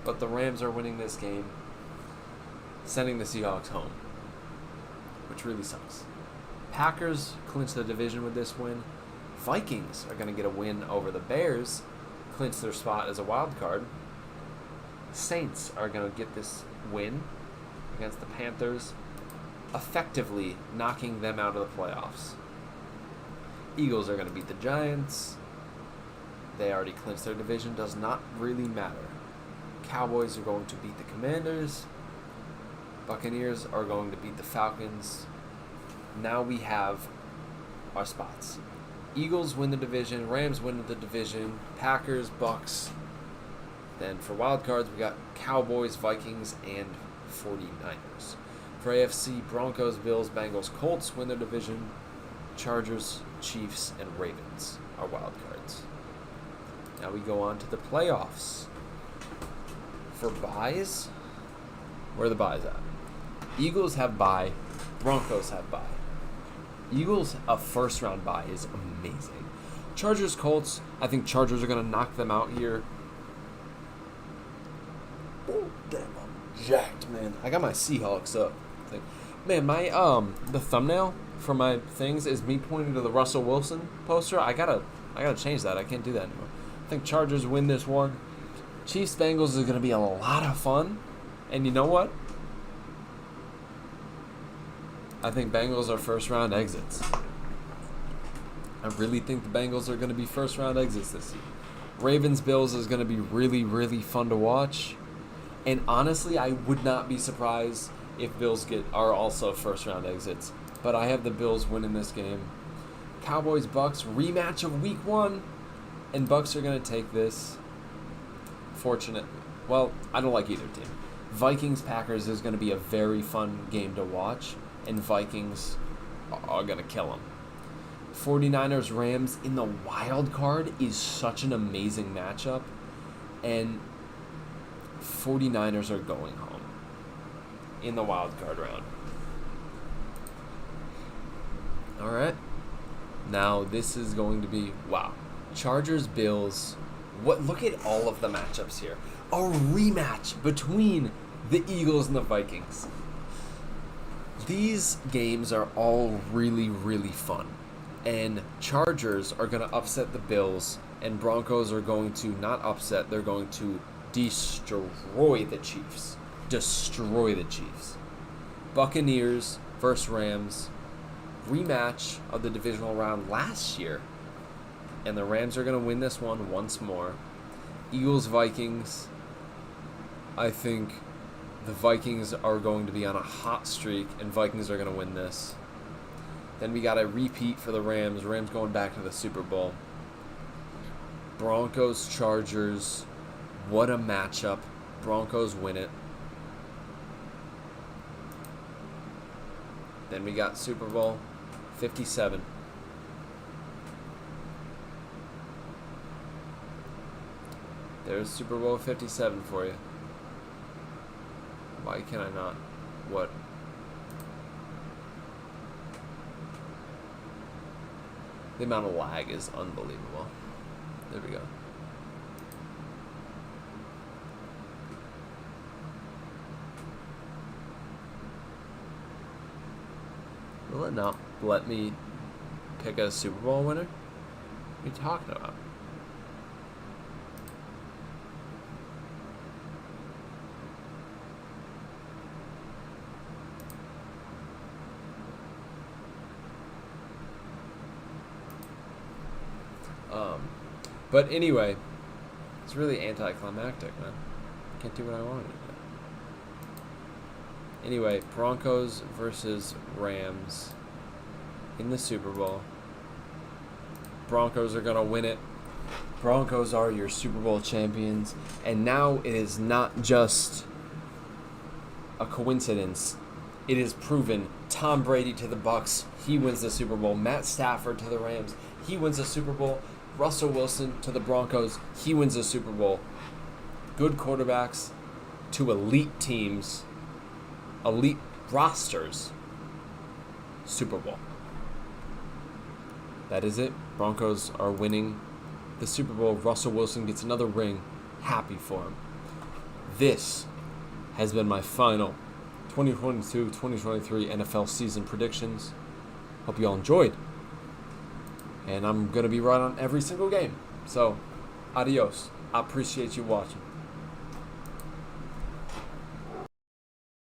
But the Rams are winning this game, sending the Seahawks home, which really sucks. Packers clinch the division with this win. Vikings are going to get a win over the Bears, clinch their spot as a wild card. Saints are going to get this win against the Panthers, effectively knocking them out of the playoffs. Eagles are going to beat the Giants. They already clinched their division. Does not really matter. Cowboys are going to beat the Commanders. Buccaneers are going to beat the Falcons. Now we have our spots. Eagles win the division. Rams win the division. Packers, Bucks. Then for wild cards, we got Cowboys, Vikings, and 49ers. For AFC, Broncos, Bills, Bengals, Colts win their division. Chargers, Chiefs, and Ravens are wild cards. Now we go on to the playoffs. For buys, where are the buys at? Eagles have bye. Broncos have bye. Eagles, a first-round bye is amazing. Chargers, Colts, I think Chargers are going to knock them out here. Oh, damn, I'm jacked, man. I got my Seahawks up. Man, my the thumbnail for my things is me pointing to the Russell Wilson poster. I gotta change that. I can't do that anymore. I think Chargers win this one. Chiefs Bengals is gonna be a lot of fun. And you know what? I think Bengals are first round exits. I really think the Bengals are gonna be first round exits this year. Ravens Bills is gonna be really, really fun to watch. And honestly, I would not be surprised if Bills are also first round exits. But I have the Bills winning this game. Cowboys Bucks rematch of week 1. And Bucks are going to take this. Fortunate. Well, I don't like either team. Vikings Packers is going to be a very fun game to watch. And Vikings are going to kill them. 49ers Rams in the wild card is such an amazing matchup. And 49ers are going home in the wild card round. All right. Now this is going to be, wow. Chargers, Bills. Look at all of the matchups here. A rematch between the Eagles and the Vikings. These games are all really, really fun. And Chargers are going to upset the Bills, and Broncos are going to not upset, they're going to destroy the Chiefs. Destroy the Chiefs. Buccaneers versus Rams. Rematch of the divisional round last year. And the Rams are going to win this one once more. Eagles, Vikings. I think the Vikings are going to be on a hot streak, and Vikings are going to win this. Then we got a repeat for the Rams. Rams going back to the Super Bowl. Broncos, Chargers. What a matchup. Broncos win it. Then we got Super Bowl 57. There's Super Bowl 57 for you. Why can I not? What? The amount of lag is unbelievable. There we go. Will it not let me pick a Super Bowl winner? What are you talking about? But anyway, it's really anticlimactic, man. Can't do what I wanted to do. Anyway, Broncos versus Rams in the Super Bowl. Broncos are going to win it. Broncos are your Super Bowl champions. And now it is not just a coincidence. It is proven. Tom Brady to the Bucks. He wins the Super Bowl. Matt Stafford to the Rams. He wins the Super Bowl. Russell Wilson to the Broncos. He wins the Super Bowl. Good quarterbacks to elite teams. Elite rosters Super Bowl. That is it. Broncos are winning the Super Bowl. Russell Wilson gets another ring. Happy for him. This has been my final 2022-2023 NFL season predictions. Hope you all enjoyed. And I'm going to be right on every single game. So, adios. I appreciate you watching.